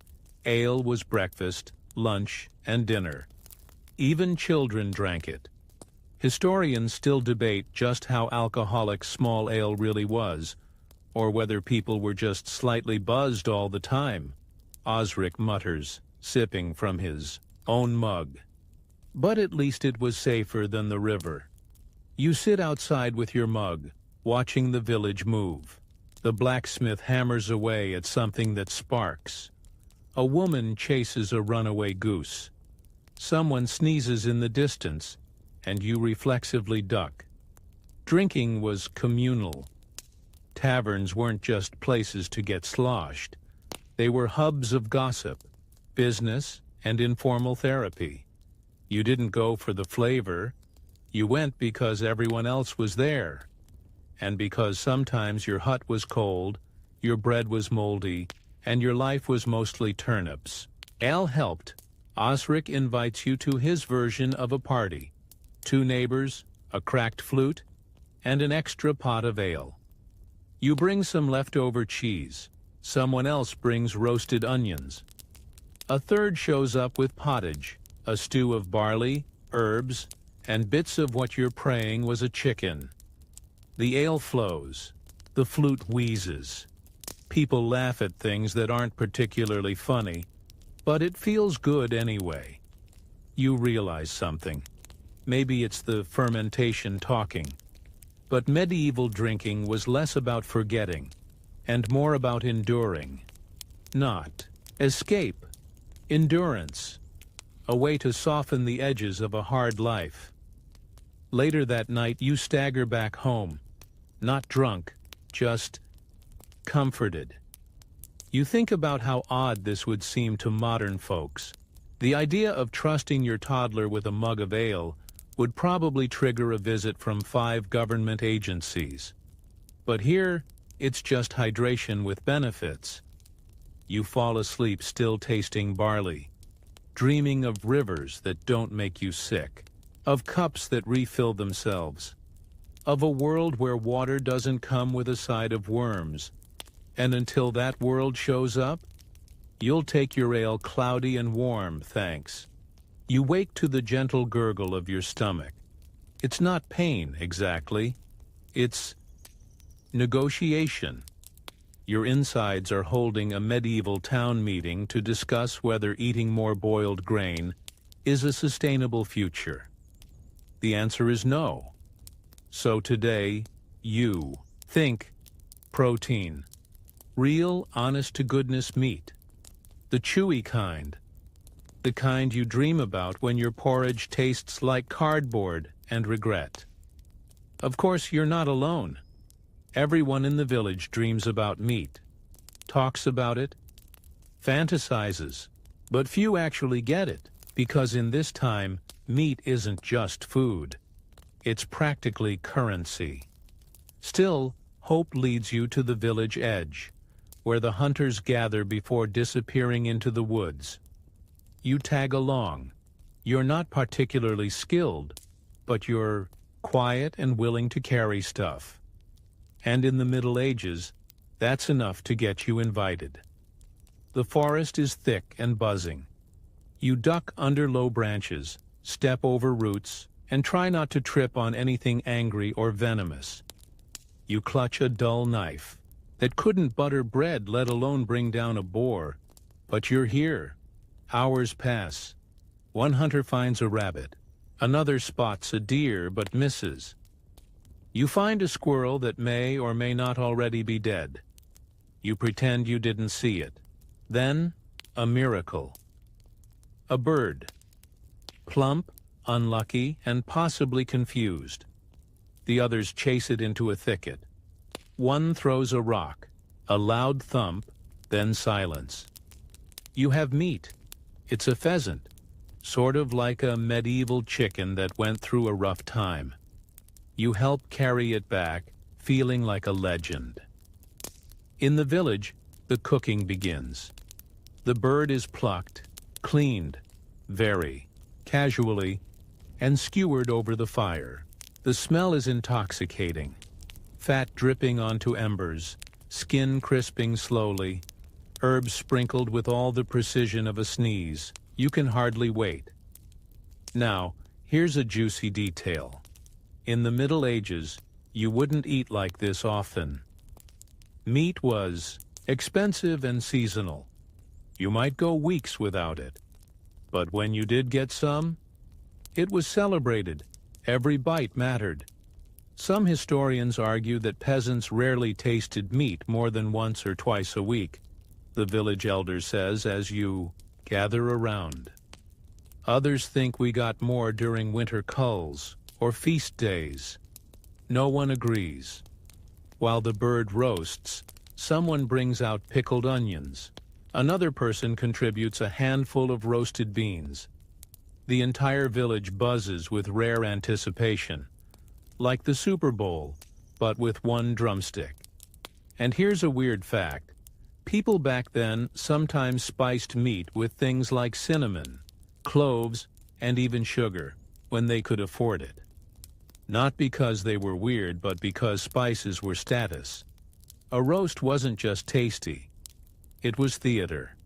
ale was breakfast, lunch, and dinner. Even children drank it. Historians still debate just how alcoholic small ale really was, or whether people were just slightly buzzed all the time, Osric mutters, sipping from his own mug. But at least it was safer than the river. You sit outside with your mug, watching the village move. The blacksmith hammers away at something that sparks. A woman chases a runaway goose. Someone sneezes in the distance, and you reflexively duck. Drinking was communal. Taverns weren't just places to get sloshed. They were hubs of gossip, business, and informal therapy. You didn't go for the flavor. You went because everyone else was there. And because sometimes your hut was cold, your bread was moldy, and your life was mostly turnips. Ale helped. Osric invites you to his version of a party. 2 neighbors, a cracked flute, and an extra pot of ale. You bring some leftover cheese. Someone else brings roasted onions. A third shows up with pottage, a stew of barley, herbs, and bits of what you're praying was a chicken. The ale flows. The flute wheezes. People laugh at things that aren't particularly funny, but it feels good anyway. You realize something. Maybe it's the fermentation talking. But medieval drinking was less about forgetting, and more about enduring. Not escape. Endurance. A way to soften the edges of a hard life. Later that night you stagger back home. Not drunk, just comforted. You think about how odd this would seem to modern folks. The idea of trusting your toddler with a mug of ale would probably trigger a visit from 5 government agencies. But here, it's just hydration with benefits. You fall asleep still tasting barley, dreaming of rivers that don't make you sick, of cups that refill themselves, of a world where water doesn't come with a side of worms. And until that world shows up, you'll take your ale cloudy and warm, thanks. You wake to the gentle gurgle of your stomach. It's not pain, exactly. It's Negotiation. Your insides are holding a medieval town meeting to discuss whether eating more boiled grain is a sustainable future. The answer is no. So today, you think protein. Real, honest-to-goodness meat. The chewy kind. The kind you dream about when your porridge tastes like cardboard and regret. Of course, you're not alone. Everyone in the village dreams about meat, talks about it, fantasizes, but few actually get it, because in this time, meat isn't just food. It's practically currency. Still, hope leads you to the village edge, where the hunters gather before disappearing into the woods. You tag along. You're not particularly skilled, but you're quiet and willing to carry stuff. And in the Middle Ages, that's enough to get you invited. The forest is thick and buzzing. You duck under low branches, step over roots, and try not to trip on anything angry or venomous. You clutch a dull knife that couldn't butter bread, let alone bring down a boar. But you're here. Hours pass. One hunter finds a rabbit. Another spots a deer but misses. You find a squirrel that may or may not already be dead. You pretend you didn't see it. Then, a miracle. A bird. Plump, unlucky, and possibly confused. The others chase it into a thicket. One throws a rock, a loud thump, then silence. You have meat. It's a pheasant, sort of like a medieval chicken that went through a rough time. You help carry it back, feeling like a legend. In the village, the cooking begins. The bird is plucked, cleaned, very casually, and skewered over the fire. The smell is intoxicating. Fat dripping onto embers, skin crisping slowly, herbs sprinkled with all the precision of a sneeze. You can hardly wait. Now, here's a juicy detail. In the Middle Ages, you wouldn't eat like this often. Meat was expensive and seasonal. You might go weeks without it. But when you did get some, it was celebrated. Every bite mattered. Some historians argue that peasants rarely tasted meat more than once or twice a week, the village elder says as you gather around. Others think we got more during winter culls or feast days. No one agrees. While the bird roasts, someone brings out pickled onions. Another person contributes a handful of roasted beans. The entire village buzzes with rare anticipation, like the Super Bowl, but with one drumstick. And here's a weird fact. People back then sometimes spiced meat with things like cinnamon, cloves, and even sugar, when they could afford it. Not because they were weird, but because spices were status. A roast wasn't just tasty. It was theater.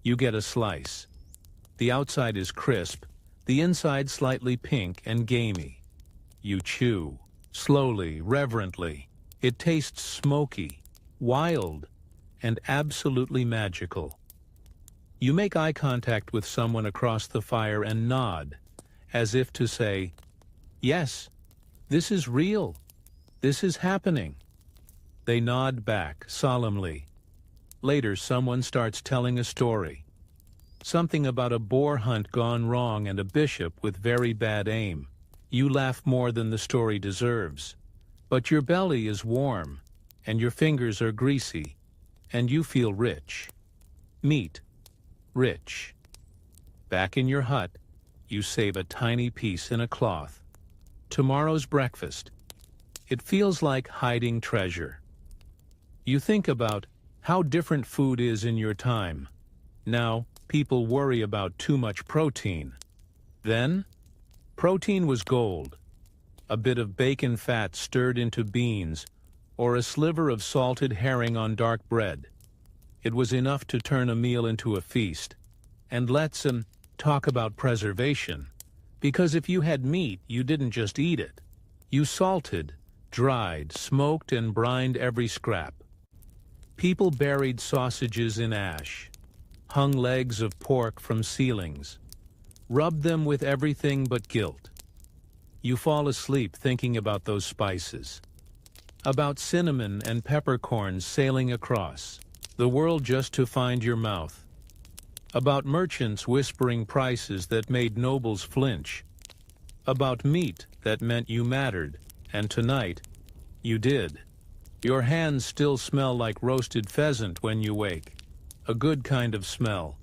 You get a slice. The outside is crisp, the inside slightly pink and gamey. You chew, slowly, reverently. It tastes smoky, wild, and absolutely magical. You make eye contact with someone across the fire and nod, as if to say, "Yes, this is real. This is happening." They nod back, solemnly. Later, someone starts telling a story. Something about a boar hunt gone wrong and a bishop with very bad aim. You laugh more than the story deserves. But your belly is warm, and your fingers are greasy, and you feel rich. Meat. Rich. Back in your hut, you save a tiny piece in a cloth. Tomorrow's breakfast. It feels like hiding treasure. You think about how different food is in your time. Now, people worry about too much protein. Then, protein was gold. A bit of bacon fat stirred into beans, or a sliver of salted herring on dark bread. It was enough to turn a meal into a feast. And let's talk about preservation. Because if you had meat, you didn't just eat it. You salted, dried, smoked, and brined every scrap. People buried sausages in ash, hung legs of pork from ceilings, rubbed them with everything but guilt. You fall asleep thinking about those spices, about cinnamon and peppercorns sailing across the world just to find your mouth, about merchants whispering prices that made nobles flinch, about meat that meant you mattered, and tonight, you did. Your hands still smell like roasted pheasant when you wake, a good kind of smell,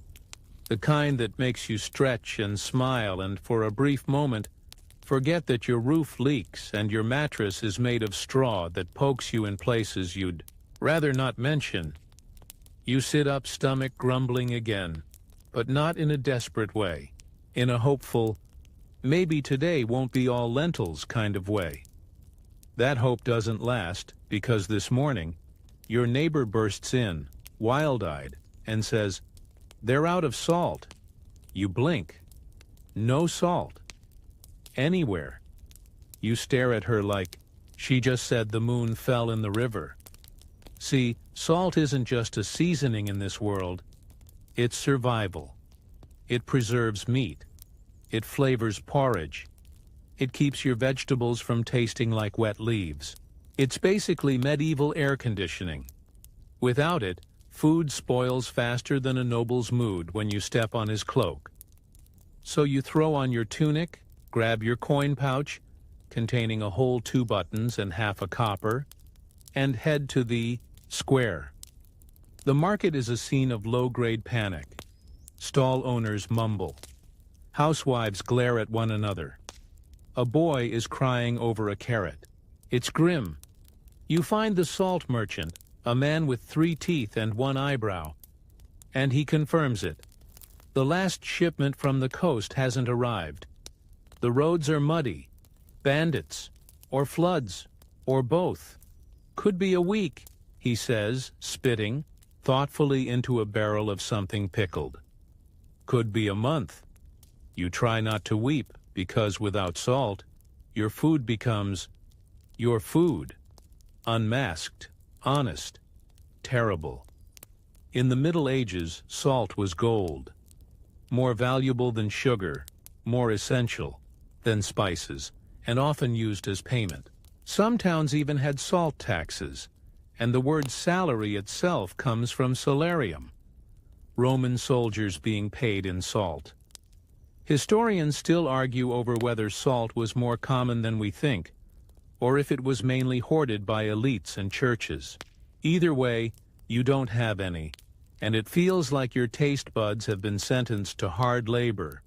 the kind that makes you stretch and smile and for a brief moment forget that your roof leaks and your mattress is made of straw that pokes you in places you'd rather not mention. You sit up, stomach grumbling again, but not in a desperate way, in a hopeful, maybe today won't be all lentils kind of way. That hope doesn't last because this morning, your neighbor bursts in, wild-eyed, and says, "They're out of salt." You blink. No salt. Anywhere. You stare at her like she just said the moon fell in the river. See, salt isn't just a seasoning in this world. It's survival. It preserves meat. It flavors porridge. It keeps your vegetables from tasting like wet leaves. It's basically medieval air conditioning. Without it, food spoils faster than a noble's mood when you step on his cloak. So you throw on your tunic, grab your coin pouch, containing a whole 2 buttons and half a copper, and head to the square. The market is a scene of low-grade panic. Stall owners mumble. Housewives glare at one another. A boy is crying over a carrot. It's grim. You find the salt merchant, a man with 3 teeth and 1 eyebrow, and he confirms it. The last shipment from the coast hasn't arrived. The roads are muddy, bandits, or floods, or both. Could be a week, he says, spitting thoughtfully into a barrel of something pickled. Could be a month. You try not to weep, because without salt, your food becomes your food. Unmasked, honest, terrible. In the Middle Ages, salt was gold. More valuable than sugar, more essential than spices, and often used as payment. Some towns even had salt taxes, and the word salary itself comes from salarium. Roman soldiers being paid in salt. Historians still argue over whether salt was more common than we think, or if it was mainly hoarded by elites and churches. Either way, you don't have any, and it feels like your taste buds have been sentenced to hard labor.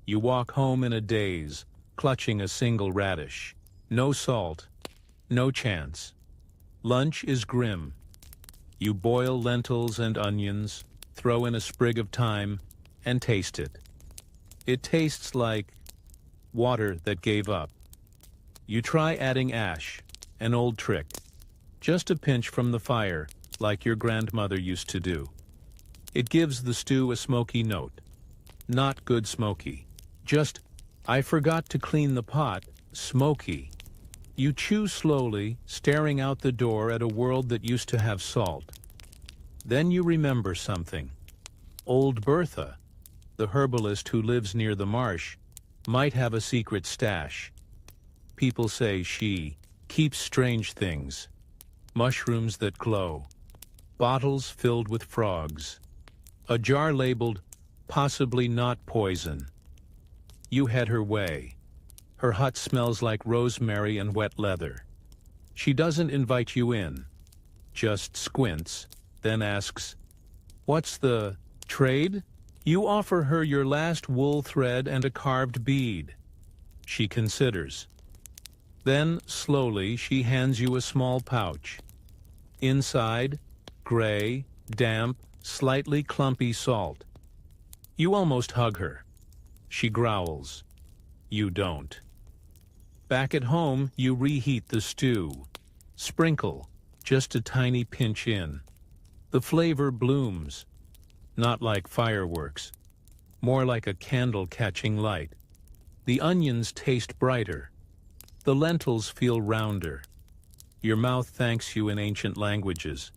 You walk home in a daze, clutching a single radish. No salt, no chance. Lunch is grim. You boil lentils and onions, throw in a sprig of thyme, and taste it. It tastes like water that gave up. You try adding ash, an old trick. Just a pinch from the fire, like your grandmother used to do. It gives the stew a smoky note. Not good smoky. Just, I forgot to clean the pot, smoky. You chew slowly, staring out the door at a world that used to have salt. Then you remember something. Old Bertha, the herbalist who lives near the marsh, might have a secret stash. People say she keeps strange things. Mushrooms that glow. Bottles filled with frogs. A jar labeled, possibly not poison. You head her way. Her hut smells like rosemary and wet leather. She doesn't invite you in, just squints, then asks, "What's the trade?" You offer her your last wool thread and a carved bead. She considers. Then, slowly, she hands you a small pouch. Inside, gray, damp, slightly clumpy salt. You almost hug her. She growls. You don't. Back at home, you reheat the stew. Sprinkle, just a tiny pinch in. The flavor blooms. Not like fireworks. More like a candle catching light. The onions taste brighter. The lentils feel rounder. Your mouth thanks you in ancient languages.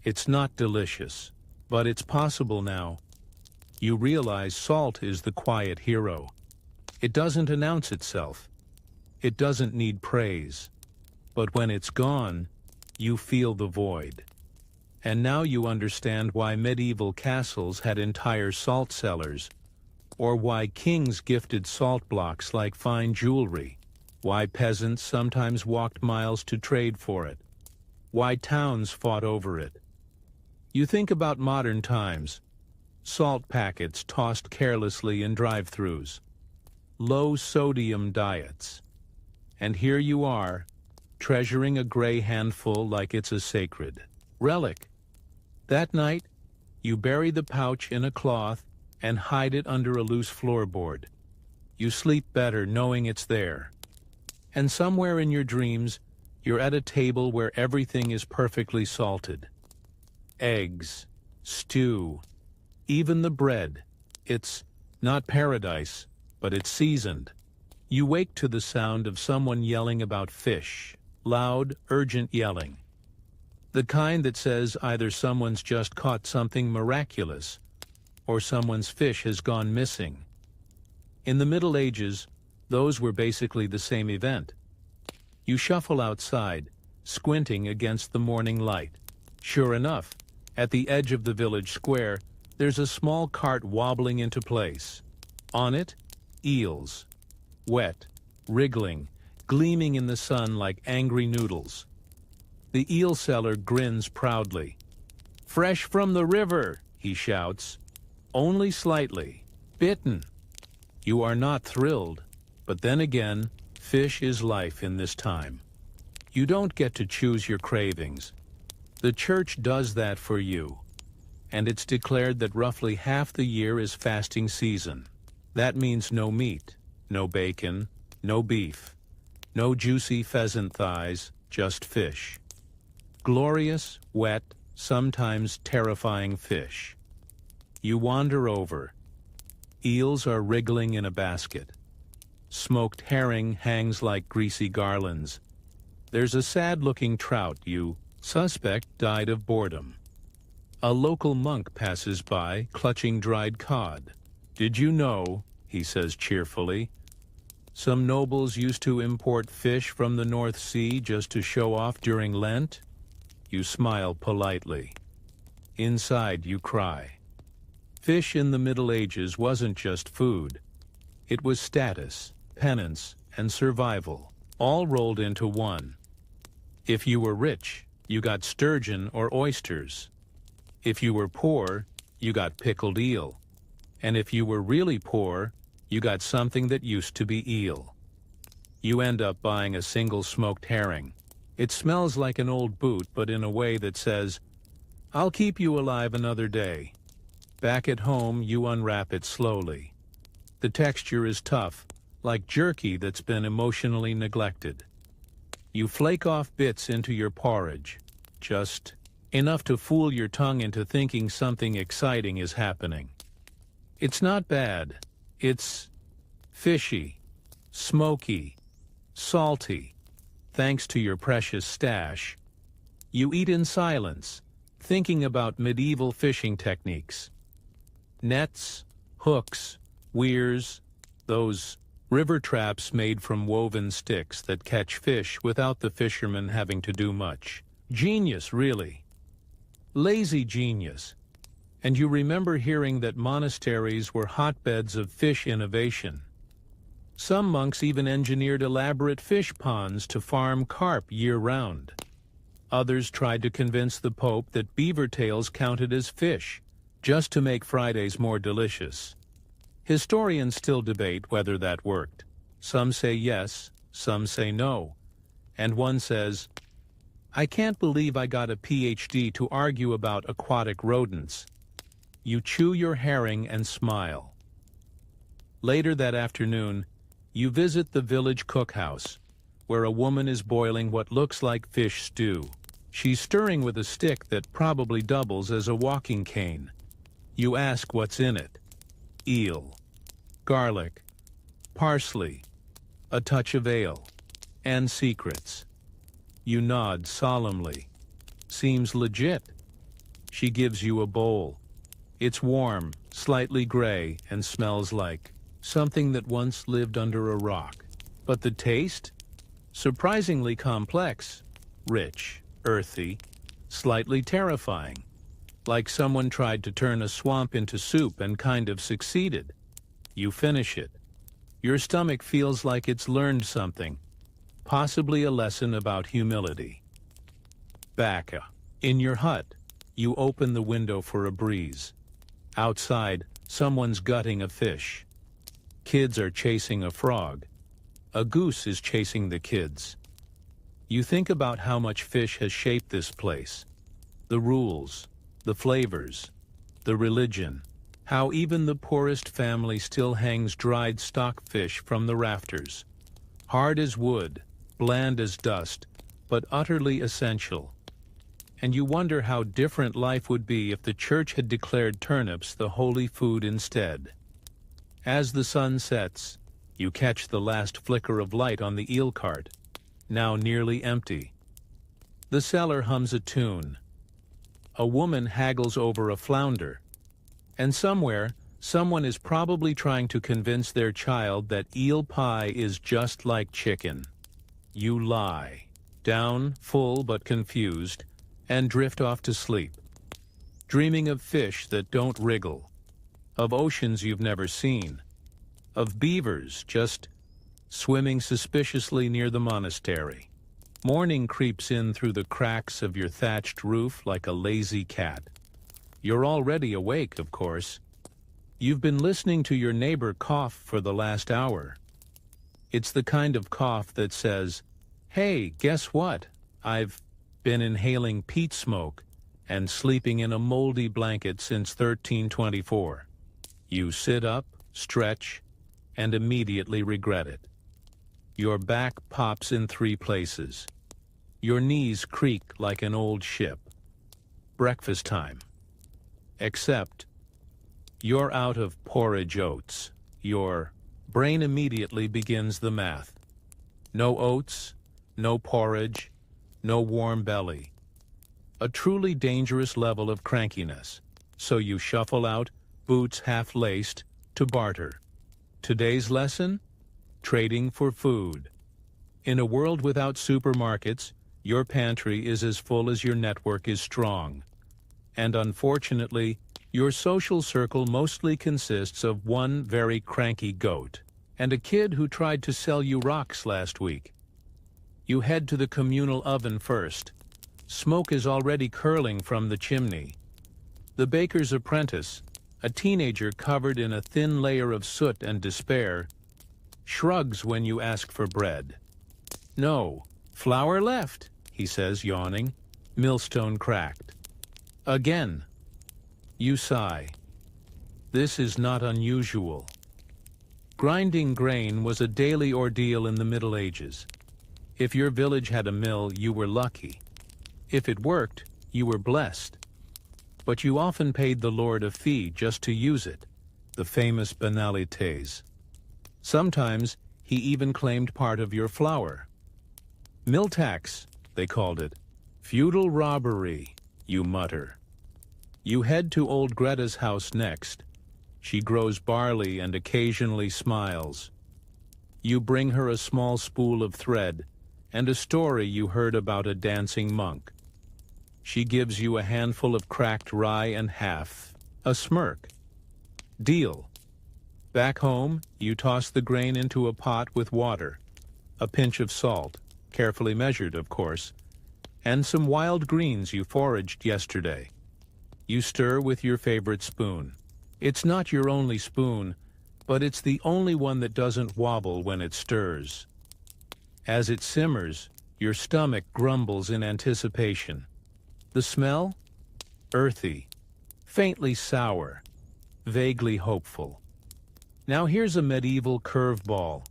It's not delicious, but it's possible now. You realize salt is the quiet hero. It doesn't announce itself. It doesn't need praise. But when it's gone, you feel the void. And now you understand why medieval castles had entire salt cellars, or why kings gifted salt blocks like fine jewelry, why peasants sometimes walked miles to trade for it, why towns fought over it. You think about modern times, salt packets tossed carelessly in drive-thrus, low-sodium diets. And here you are, treasuring a gray handful like it's a sacred relic. That night, you bury the pouch in a cloth and hide it under a loose floorboard. You sleep better knowing it's there. And somewhere in your dreams, you're at a table where everything is perfectly salted. Eggs, stew, even the bread. It's not paradise, but it's seasoned. You wake to the sound of someone yelling about fish, loud, urgent yelling. The kind that says either someone's just caught something miraculous, or someone's fish has gone missing. In the Middle Ages, those were basically the same event. You shuffle outside, squinting against the morning light. Sure enough, at the edge of the village square, there's a small cart wobbling into place. On it, eels. Wet, wriggling, gleaming in the sun like angry noodles. The eel seller grins proudly. "Fresh from the river," he shouts. "Only slightly. Bitten." You are not thrilled, but then again, fish is life in this time. You don't get to choose your cravings. The church does that for you. And it's declared that roughly half the year is fasting season. That means no meat, no bacon, no beef, no juicy pheasant thighs, just fish. Glorious, wet, sometimes terrifying fish. You wander over. Eels are wriggling in a basket. Smoked herring hangs like greasy garlands. There's a sad-looking trout you suspect died of boredom. A local monk passes by, clutching dried cod. "Did you know," he says cheerfully, "some nobles used to import fish from the North Sea just to show off during Lent?" You smile politely. Inside you cry. Fish in the Middle Ages wasn't just food. It was status, penance, and survival, all rolled into one. If you were rich, you got sturgeon or oysters. If you were poor, you got pickled eel. And if you were really poor, you got something that used to be eel. You end up buying a single smoked herring. It smells like an old boot, but in a way that says, "I'll keep you alive another day." Back at home, you unwrap it slowly. The texture is tough, like jerky that's been emotionally neglected. You flake off bits into your porridge, just enough to fool your tongue into thinking something exciting is happening. It's not bad. It's fishy, smoky, salty. Thanks to your precious stash. You eat in silence, thinking about medieval fishing techniques. Nets, hooks, weirs, those river traps made from woven sticks that catch fish without the fisherman having to do much. Genius, really. Lazy genius. And you remember hearing that monasteries were hotbeds of fish innovation. Some monks even engineered elaborate fish ponds to farm carp year-round. Others tried to convince the Pope that beaver tails counted as fish, just to make Fridays more delicious. Historians still debate whether that worked. Some say yes, some say no. And one says, "I can't believe I got a PhD to argue about aquatic rodents." You chew your herring and smile. Later that afternoon, you visit the village cookhouse, where a woman is boiling what looks like fish stew. She's stirring with a stick that probably doubles as a walking cane. You ask what's in it. Eel, garlic, parsley, a touch of ale, and secrets. You nod solemnly. Seems legit. She gives you a bowl. It's warm, slightly gray, and smells like something that once lived under a rock. But the taste? Surprisingly complex, rich, earthy, slightly terrifying. Like someone tried to turn a swamp into soup and kind of succeeded. You finish it. Your stomach feels like it's learned something, possibly a lesson about humility. Back in your hut, you open the window for a breeze. Outside, someone's gutting a fish. Kids are chasing a frog. A goose is chasing the kids. You think about how much fish has shaped this place. The rules, the flavors, the religion, how even the poorest family still hangs dried stockfish from the rafters. Hard as wood, bland as dust, but utterly essential. And you wonder how different life would be if the church had declared turnips the holy food instead. As the sun sets, you catch the last flicker of light on the eel cart, now nearly empty. The seller hums a tune. A woman haggles over a flounder. And somewhere, someone is probably trying to convince their child that eel pie is just like chicken. You lie, down, full but confused, and drift off to sleep, dreaming of fish that don't wriggle, of oceans you've never seen, of beavers just swimming suspiciously near the monastery. Morning creeps in through the cracks of your thatched roof like a lazy cat. You're already awake, of course. You've been listening to your neighbor cough for the last hour. It's the kind of cough that says, "Hey, guess what? I've been inhaling peat smoke and sleeping in a moldy blanket since 1324. You sit up, stretch, and immediately regret it. Your back pops in 3 places. Your knees creak like an old ship. Breakfast time. Except, you're out of porridge oats. Your brain immediately begins the math. No oats, no porridge, no warm belly. A truly dangerous level of crankiness. So you shuffle out, boots half-laced, to barter. Today's lesson? Trading for food. In a world without supermarkets, your pantry is as full as your network is strong. And unfortunately, your social circle mostly consists of one very cranky goat and a kid who tried to sell you rocks last week. You head to the communal oven first. Smoke is already curling from the chimney. The baker's apprentice, a teenager covered in a thin layer of soot and despair, shrugs when you ask for bread. "No, flour left," he says, yawning, millstone cracked. Again. You sigh. This is not unusual. Grinding grain was a daily ordeal in the Middle Ages. If your village had a mill, you were lucky. If it worked, you were blessed. But you often paid the Lord a fee just to use it, the famous banalités. Sometimes he even claimed part of your flour. Mill tax, they called it. Feudal robbery, you mutter. You head to old Greta's house next. She grows barley and occasionally smiles. You bring her a small spool of thread and a story you heard about a dancing monk. She gives you a handful of cracked rye and half, a smirk. Deal. Back home, you toss the grain into a pot with water, a pinch of salt, carefully measured, of course, and some wild greens you foraged yesterday. You stir with your favorite spoon. It's not your only spoon, but it's the only one that doesn't wobble when it stirs. As it simmers, your stomach grumbles in anticipation. The smell? Earthy, faintly sour, vaguely hopeful. Now here's a medieval curveball.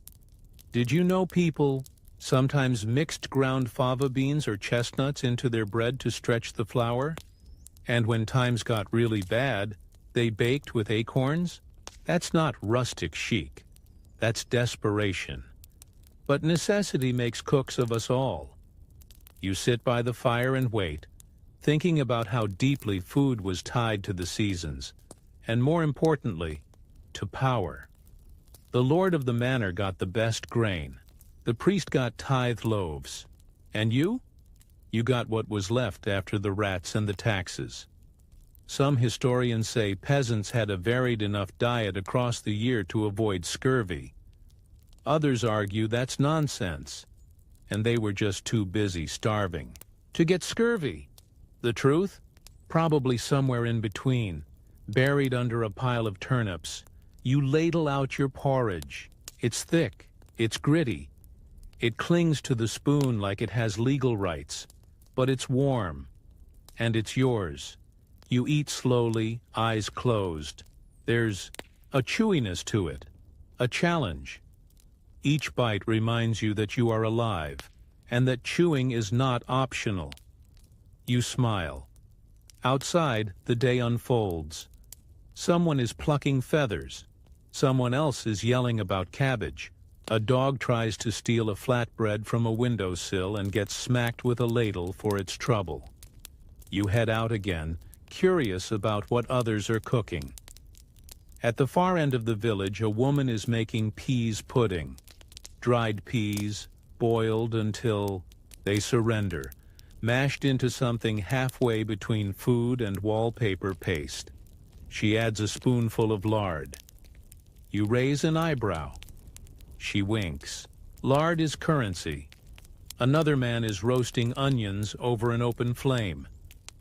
Did you know people sometimes mixed ground fava beans or chestnuts into their bread to stretch the flour? And when times got really bad, they baked with acorns? That's not rustic chic. That's desperation. But necessity makes cooks of us all. You sit by the fire and wait, thinking about how deeply food was tied to the seasons, and more importantly, to power. The lord of the manor got the best grain. The priest got tithe loaves. And you? You got what was left after the rats and the taxes. Some historians say peasants had a varied enough diet across the year to avoid scurvy. Others argue that's nonsense, and they were just too busy starving to get scurvy. The truth? Probably somewhere in between, buried under a pile of turnips. You ladle out your porridge. It's thick, it's gritty. It clings to the spoon like it has legal rights, but it's warm, and it's yours. You eat slowly, eyes closed. There's a chewiness to it, a challenge. Each bite reminds you that you are alive, and that chewing is not optional. You smile. Outside, the day unfolds. Someone is plucking feathers. Someone else is yelling about cabbage. A dog tries to steal a flatbread from a windowsill and gets smacked with a ladle for its trouble. You head out again, curious about what others are cooking. At the far end of the village, a woman is making peas pudding. Dried peas, boiled until they surrender, mashed into something halfway between food and wallpaper paste. She adds a spoonful of lard. You raise an eyebrow. She winks. Lard is currency. Another man is roasting onions over an open flame.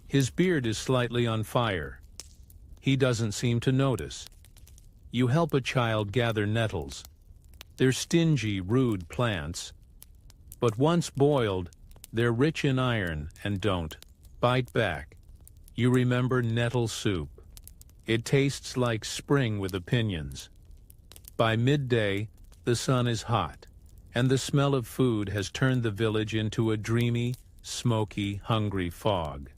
His beard is slightly on fire. He doesn't seem to notice. You help a child gather nettles. They're stingy, rude plants. But once boiled, they're rich in iron and don't bite back. You remember nettle soup. It tastes like spring with opinions. By midday, the sun is hot, and the smell of food has turned the village into a dreamy, smoky, hungry fog.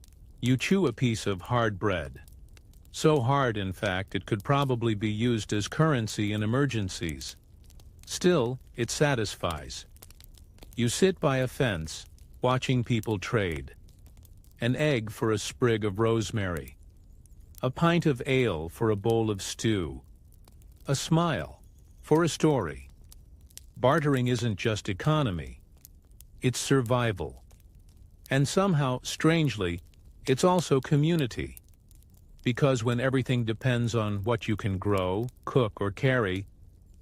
You chew a piece of hard bread. So hard, in fact, it could probably be used as currency in emergencies. Still, it satisfies. You sit by a fence, watching people trade. An egg for a sprig of rosemary. A pint of ale for a bowl of stew. A smile for a story. Bartering isn't just economy. It's survival. And somehow, strangely, it's also community. Because when everything depends on what you can grow, cook, or carry,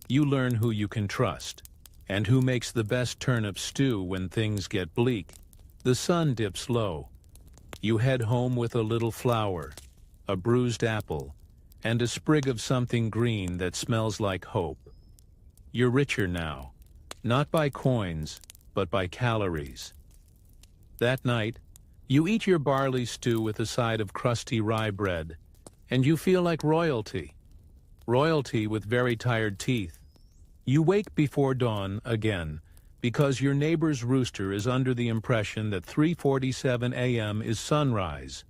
you learn who you can trust, and who makes the best turnip stew when things get bleak. The sun dips low. You head home with a little flour, a bruised apple, and a sprig of something green that smells like hope. You're richer now, not by coins, but by calories. That night, you eat your barley stew with a side of crusty rye bread, and you feel like royalty. Royalty with very tired teeth. You wake before dawn again, because your neighbor's rooster is under the impression that 3:47 a.m. is sunrise.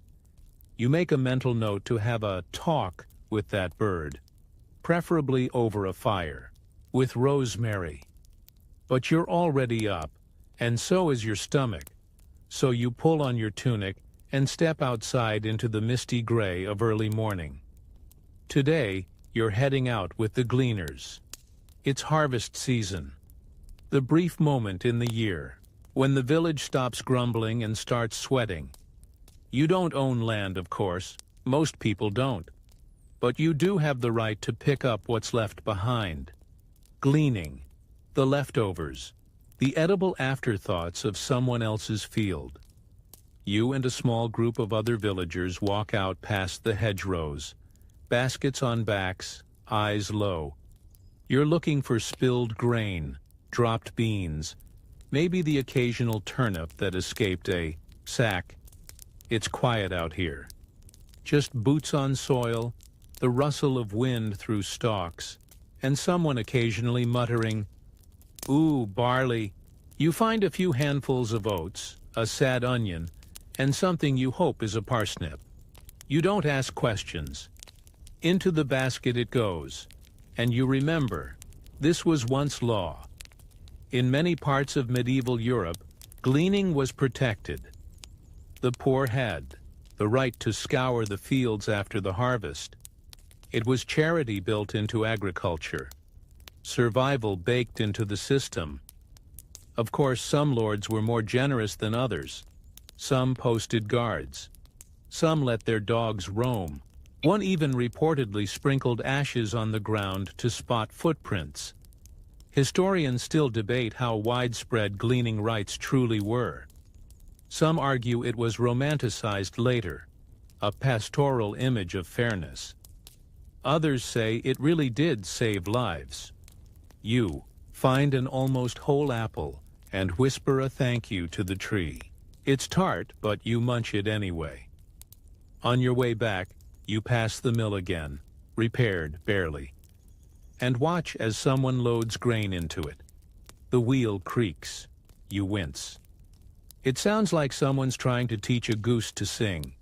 You make a mental note to have a talk with that bird, preferably over a fire, with rosemary. But you're already up, and so is your stomach, so you pull on your tunic and step outside into the misty gray of early morning. Today, you're heading out with the gleaners. It's harvest season, the brief moment in the year when the village stops grumbling and starts sweating. You don't own land, of course, most people don't, but you do have the right to pick up what's left behind. Gleaning, the leftovers, the edible afterthoughts of someone else's field. You and a small group of other villagers walk out past the hedgerows, baskets on backs, eyes low. You're looking for spilled grain, dropped beans, maybe the occasional turnip that escaped a sack. It's quiet out here. Just boots on soil, the rustle of wind through stalks, and someone occasionally muttering, "Ooh, barley." You find a few handfuls of oats, a sad onion, and something you hope is a parsnip. You don't ask questions. Into the basket it goes, and you remember, this was once law. In many parts of medieval Europe, Gleaning was protected. The poor had the right to scour the fields after the harvest. It was charity built into agriculture, survival baked into the system. Of course, some lords were more generous than others. Some posted guards. Some let their dogs roam. One even reportedly sprinkled ashes on the ground to spot footprints. Historians still debate how widespread gleaning rights truly were. Some argue it was romanticized later, a pastoral image of fairness. Others say it really did save lives. You find an almost whole apple and whisper a thank you to the tree. It's tart, but you munch it anyway. On your way back, you pass the mill again, repaired barely, and watch as someone loads grain into it. The wheel creaks. You wince. It sounds like someone's trying to teach a goose to sing.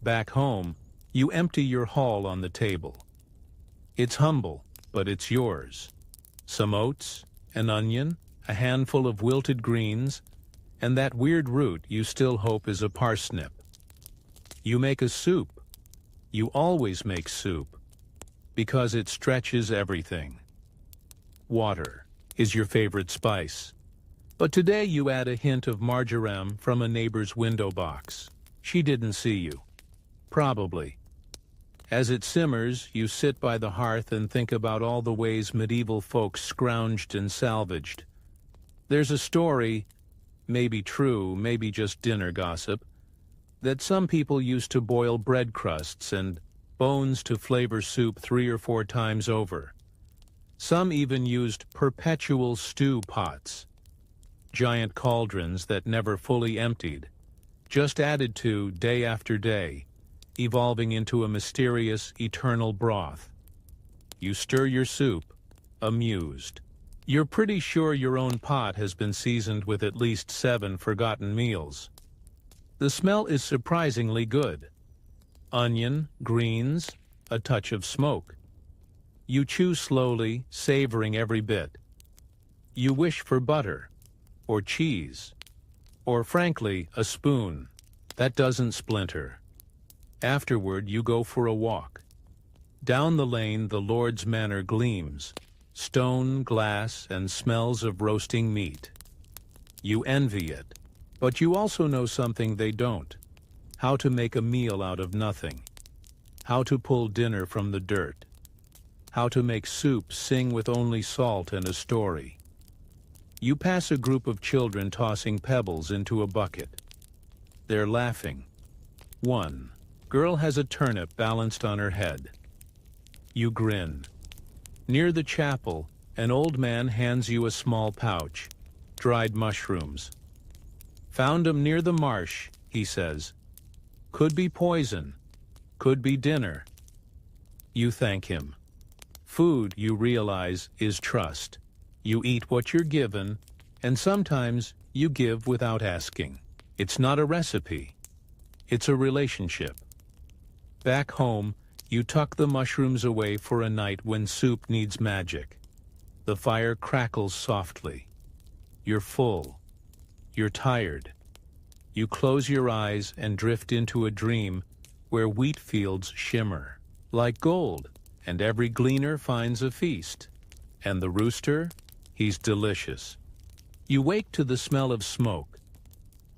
Back home, you empty your haul on the table. It's humble, but it's yours. Some oats, an onion, a handful of wilted greens, and that weird root you still hope is a parsnip. You make a soup. You always make soup, because it stretches everything. Water is your favorite spice. But today you add a hint of marjoram from a neighbor's window box. She didn't see you. Probably. As it simmers, you sit by the hearth and think about all the ways medieval folks scrounged and salvaged. There's a story, maybe true, maybe just dinner gossip, that some people used to boil bread crusts and bones to flavor soup 3 or 4 times over. Some even used perpetual stew pots, giant cauldrons that never fully emptied, just added to day after day, evolving into a mysterious, eternal broth. You stir your soup, amused. You're pretty sure your own pot has been seasoned with at least 7 forgotten meals. The smell is surprisingly good. Onion, greens, a touch of smoke. You chew slowly, savoring every bit. You wish for butter, or cheese, or frankly, a spoon that doesn't splinter. Afterward, you go for a walk. Down the lane, the Lord's Manor gleams, stone, glass, and smells of roasting meat. You envy it, but you also know something they don't: how to make a meal out of nothing, how to pull dinner from the dirt, how to make soup sing with only salt and a story. You pass a group of children tossing pebbles into a bucket. They're laughing. One girl has a turnip balanced on her head. You grin. Near the chapel, an old man hands you a small pouch, dried mushrooms. "Found 'em near the marsh," he says. "Could be poison, could be dinner." You thank him. Food, you realize, is trust. You eat what you're given, and sometimes you give without asking. It's not a recipe. It's a relationship. Back home, you tuck the mushrooms away for a night when soup needs magic. The fire crackles softly. You're full. You're tired. You close your eyes and drift into a dream where wheat fields shimmer like gold, and every gleaner finds a feast. And the rooster, he's delicious. You wake to the smell of smoke,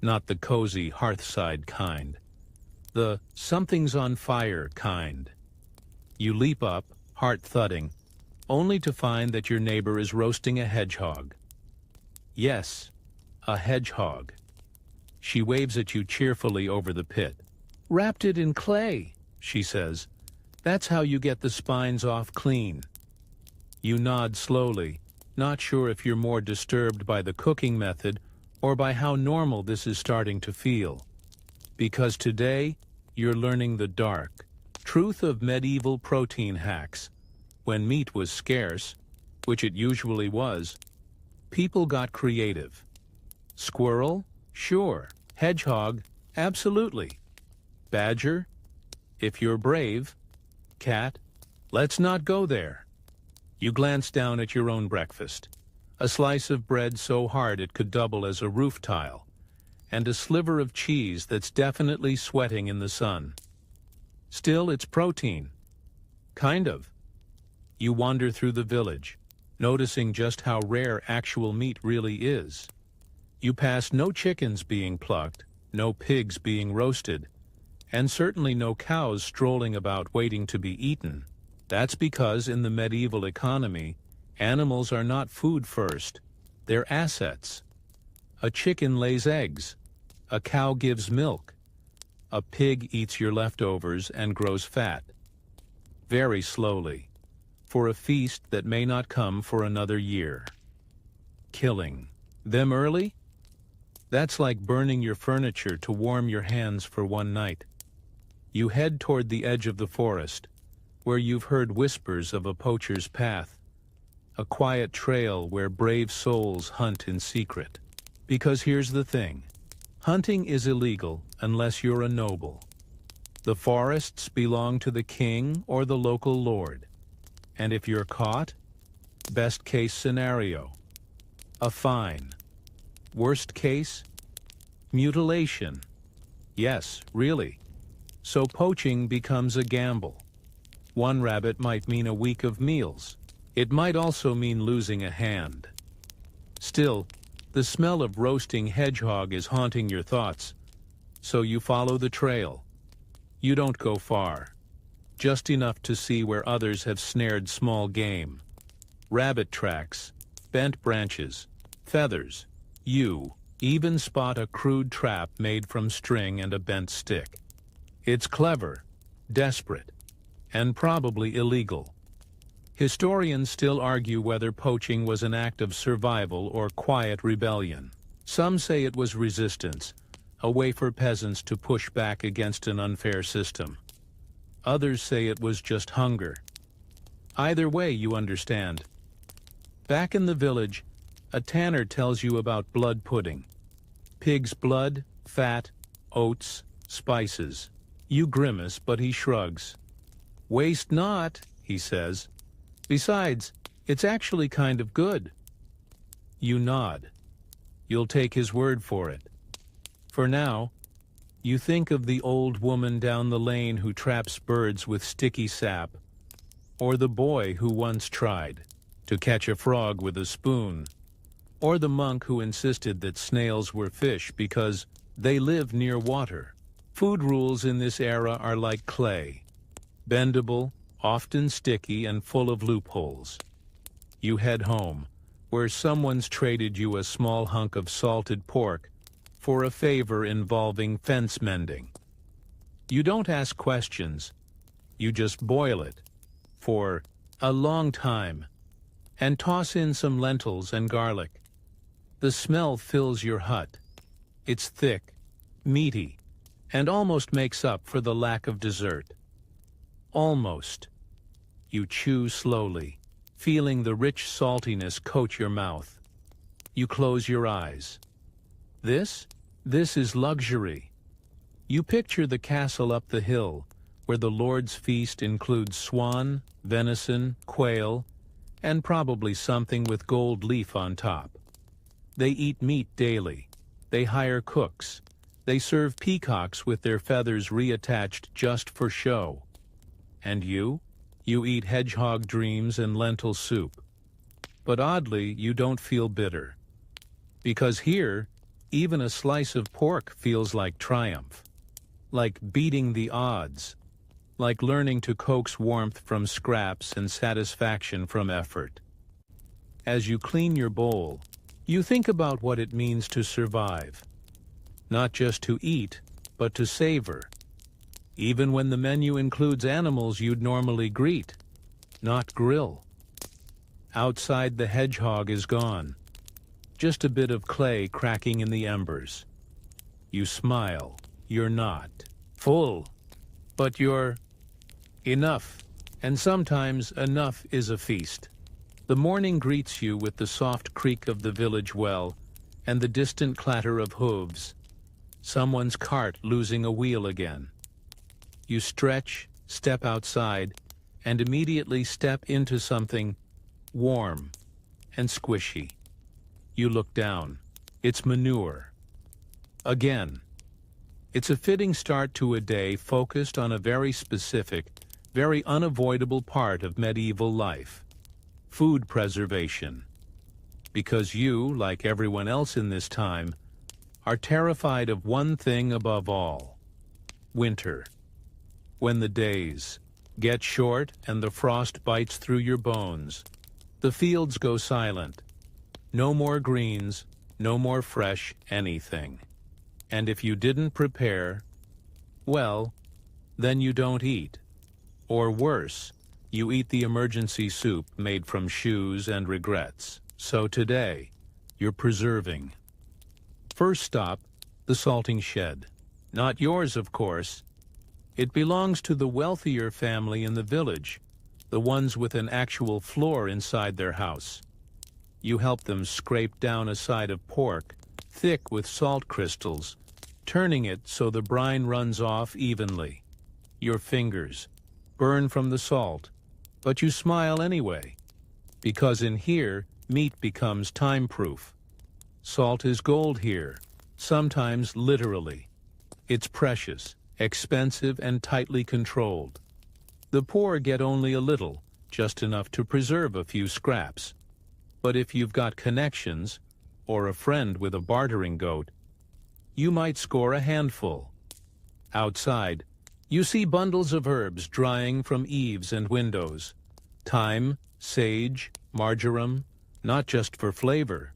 not the cozy hearthside kind, the something's on fire kind. You leap up, heart thudding, only to find that your neighbor is roasting a hedgehog. Yes, a hedgehog. She waves at you cheerfully over the pit. "Wrapped it in clay," she says. "That's how you get the spines off clean." You nod slowly, not sure if you're more disturbed by the cooking method or by how normal this is starting to feel. Because today, you're learning the dark truth of medieval protein hacks. When meat was scarce, which it usually was, people got creative. Squirrel? Sure. Hedgehog? Absolutely. Badger? If you're brave. Cat? Let's not go there. You glance down at your own breakfast. a slice of bread so hard it could double as a roof tile, and a sliver of cheese that's definitely sweating in the sun. Still, it's protein. Kind of. You wander through the village, noticing just how rare actual meat really is. You pass no chickens being plucked, no pigs being roasted, and certainly no cows strolling about waiting to be eaten. That's because in the medieval economy, animals are not food first, they're assets. A chicken lays eggs, a cow gives milk, a pig eats your leftovers and grows fat. Very slowly, for a feast that may not come for another year. Killing them early? That's like burning your furniture to warm your hands for one night. You head toward the edge of the forest, where you've heard whispers of a poacher's path, a quiet trail where brave souls hunt in secret. Because here's the thing, hunting is illegal unless you're a noble. The forests belong to the king or the local lord. And if you're caught, best case scenario, a fine. Worst case, mutilation. Yes, really. So poaching becomes a gamble. One rabbit might mean a week of meals. It might also mean losing a hand. Still, the smell of roasting hedgehog is haunting your thoughts, so you follow the trail. You don't go far, just enough to see where others have snared small game. Rabbit tracks, bent branches, feathers. You even spot a crude trap made from string and a bent stick. It's clever, desperate, and probably illegal. Historians still argue whether poaching was an act of survival or quiet rebellion. Some say it was resistance, a way for peasants to push back against an unfair system. Others say it was just hunger. Either way, you understand. Back in the village, a tanner tells you about blood pudding. Pig's blood, fat, oats, spices. You grimace, but he shrugs. Waste not, he says. Besides, it's actually kind of good. You nod. You'll take his word for it. For now, you think of the old woman down the lane who traps birds with sticky sap, or the boy who once tried to catch a frog with a spoon, or the monk who insisted that snails were fish because they live near water. Food rules in this era are like clay, bendable, often sticky and full of loopholes. You head home, where someone's traded you a small hunk of salted pork for a favor involving fence mending. You don't ask questions, you just boil it for a long time and toss in some lentils and garlic. The smell fills your hut. It's thick, meaty, and almost makes up for the lack of dessert. Almost. You chew slowly, feeling the rich saltiness coat your mouth. You close your eyes. This is luxury. You picture the castle up the hill, where the Lord's feast includes swan, venison, quail, and probably something with gold leaf on top. They eat meat daily. They hire cooks. They serve peacocks with their feathers reattached just for show. And you eat hedgehog dreams and lentil soup. But oddly, you don't feel bitter. Because here, even a slice of pork feels like triumph. Like beating the odds. Like learning to coax warmth from scraps and satisfaction from effort. As you clean your bowl, you think about what it means to survive. Not just to eat, but to savor. Even when the menu includes animals you'd normally greet, not grill. Outside, the hedgehog is gone. Just a bit of clay cracking in the embers. You smile. You're not full, but you're enough. And sometimes enough is a feast. The morning greets you with the soft creak of the village well and the distant clatter of hooves. Someone's cart losing a wheel again. You stretch, step outside, and immediately step into something warm and squishy. You look down. It's manure. Again. It's a fitting start to a day focused on a very specific, very unavoidable part of medieval life: food preservation. Because you, like everyone else in this time, are terrified of one thing above all: winter. When the days get short and the frost bites through your bones, the fields go silent. No more greens, no more fresh anything. And if you didn't prepare, well, then you don't eat. Or worse, you eat the emergency soup made from shoes and regrets. So today, you're preserving. First stop, the salting shed. Not yours, of course. It belongs to the wealthier family in the village, the ones with an actual floor inside their house. You help them scrape down a side of pork, thick with salt crystals, turning it so the brine runs off evenly. Your fingers burn from the salt, but you smile anyway, because in here, meat becomes time-proof. Salt is gold here, sometimes literally. It's precious, expensive, and tightly controlled. The poor get only a little, just enough to preserve a few scraps. But if you've got connections, or a friend with a bartering goat, you might score a handful. Outside, you see bundles of herbs drying from eaves and windows. Thyme, sage, marjoram, not just for flavor.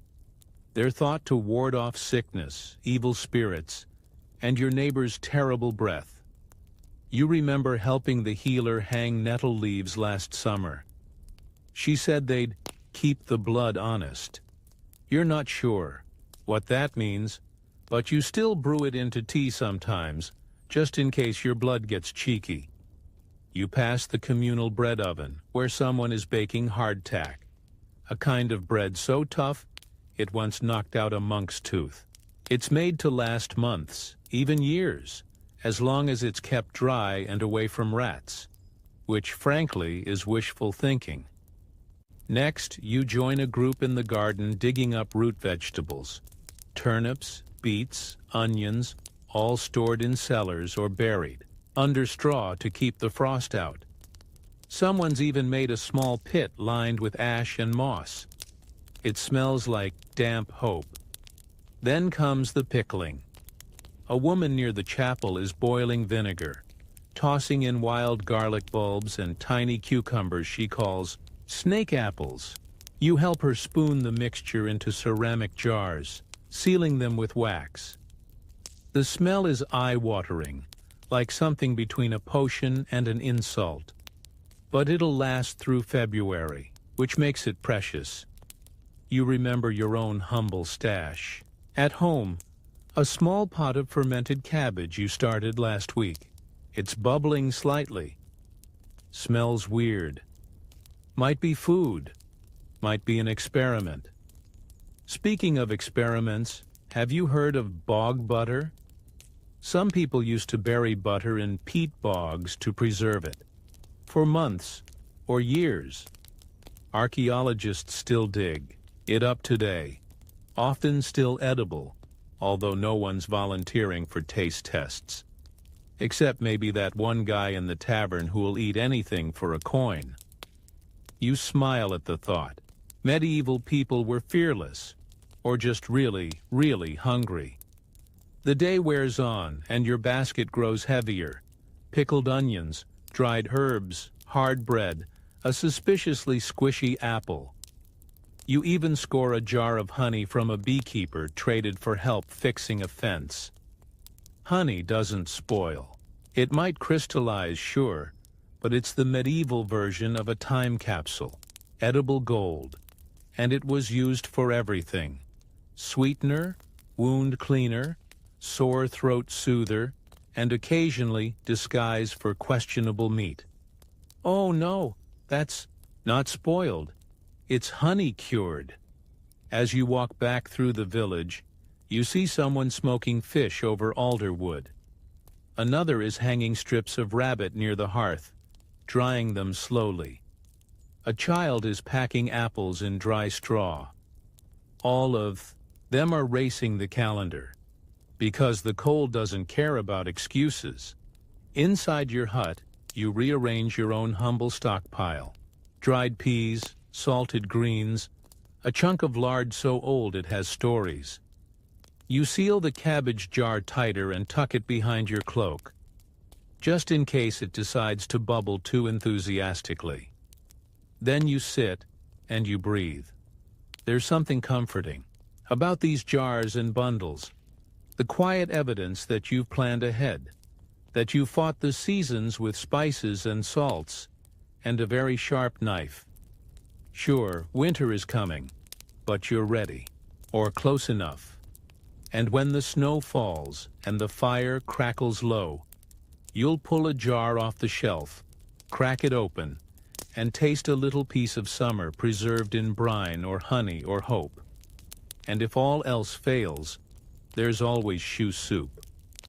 They're thought to ward off sickness, evil spirits, and your neighbor's terrible breath. You remember helping the healer hang nettle leaves last summer. She said they'd keep the blood honest. You're not sure what that means, but you still brew it into tea sometimes, just in case your blood gets cheeky. You pass the communal bread oven, where someone is baking hardtack, a kind of bread so tough it once knocked out a monk's tooth. It's made to last months, even years, as long as it's kept dry and away from rats, which frankly is wishful thinking. Next, you join a group in the garden digging up root vegetables: turnips, beets, onions, all stored in cellars or buried under straw to keep the frost out. Someone's even made a small pit lined with ash and moss. It smells like damp hope. Then comes the pickling. A woman near the chapel is boiling vinegar, tossing in wild garlic bulbs and tiny cucumbers she calls snake apples. You help her spoon the mixture into ceramic jars, sealing them with wax. The smell is eye-watering, like something between a potion and an insult. But it'll last through February, which makes it precious. You remember your own humble stash. At home, a small pot of fermented cabbage you started last week. It's bubbling slightly. Smells weird. Might be food. Might be an experiment. Speaking of experiments, have you heard of bog butter? Some people used to bury butter in peat bogs to preserve it. For months, or years. Archaeologists still dig it up today, often still edible, although no one's volunteering for taste tests. Except maybe that one guy in the tavern who'll eat anything for a coin. You smile at the thought. Medieval people were fearless, or just really, really hungry. The day wears on, and your basket grows heavier. Pickled onions, dried herbs, hard bread, a suspiciously squishy apple. You even score a jar of honey from a beekeeper traded for help fixing a fence. Honey doesn't spoil. It might crystallize, sure, but it's the medieval version of a time capsule, edible gold, and it was used for everything: sweetener, wound cleaner, sore throat soother, and occasionally disguise for questionable meat. Oh no, that's not spoiled. It's honey cured. As you walk back through the village, you see someone smoking fish over alder wood. Another is hanging strips of rabbit near the hearth, drying them slowly. A child is packing apples in dry straw. All of them are racing the calendar, because the cold doesn't care about excuses. Inside your hut, you rearrange your own humble stockpile. Dried peas, salted greens, a chunk of lard so old it has stories. You seal the cabbage jar tighter and tuck it behind your cloak, just in case it decides to bubble too enthusiastically. Then you sit and you breathe. There's something comforting about these jars and bundles, the quiet evidence that you've planned ahead, that you fought the seasons with spices and salts and a very sharp knife. Sure, winter is coming, but you're ready, or close enough. And when the snow falls and the fire crackles low, you'll pull a jar off the shelf, crack it open, and taste a little piece of summer preserved in brine or honey or hope. And if all else fails, there's always shoe soup.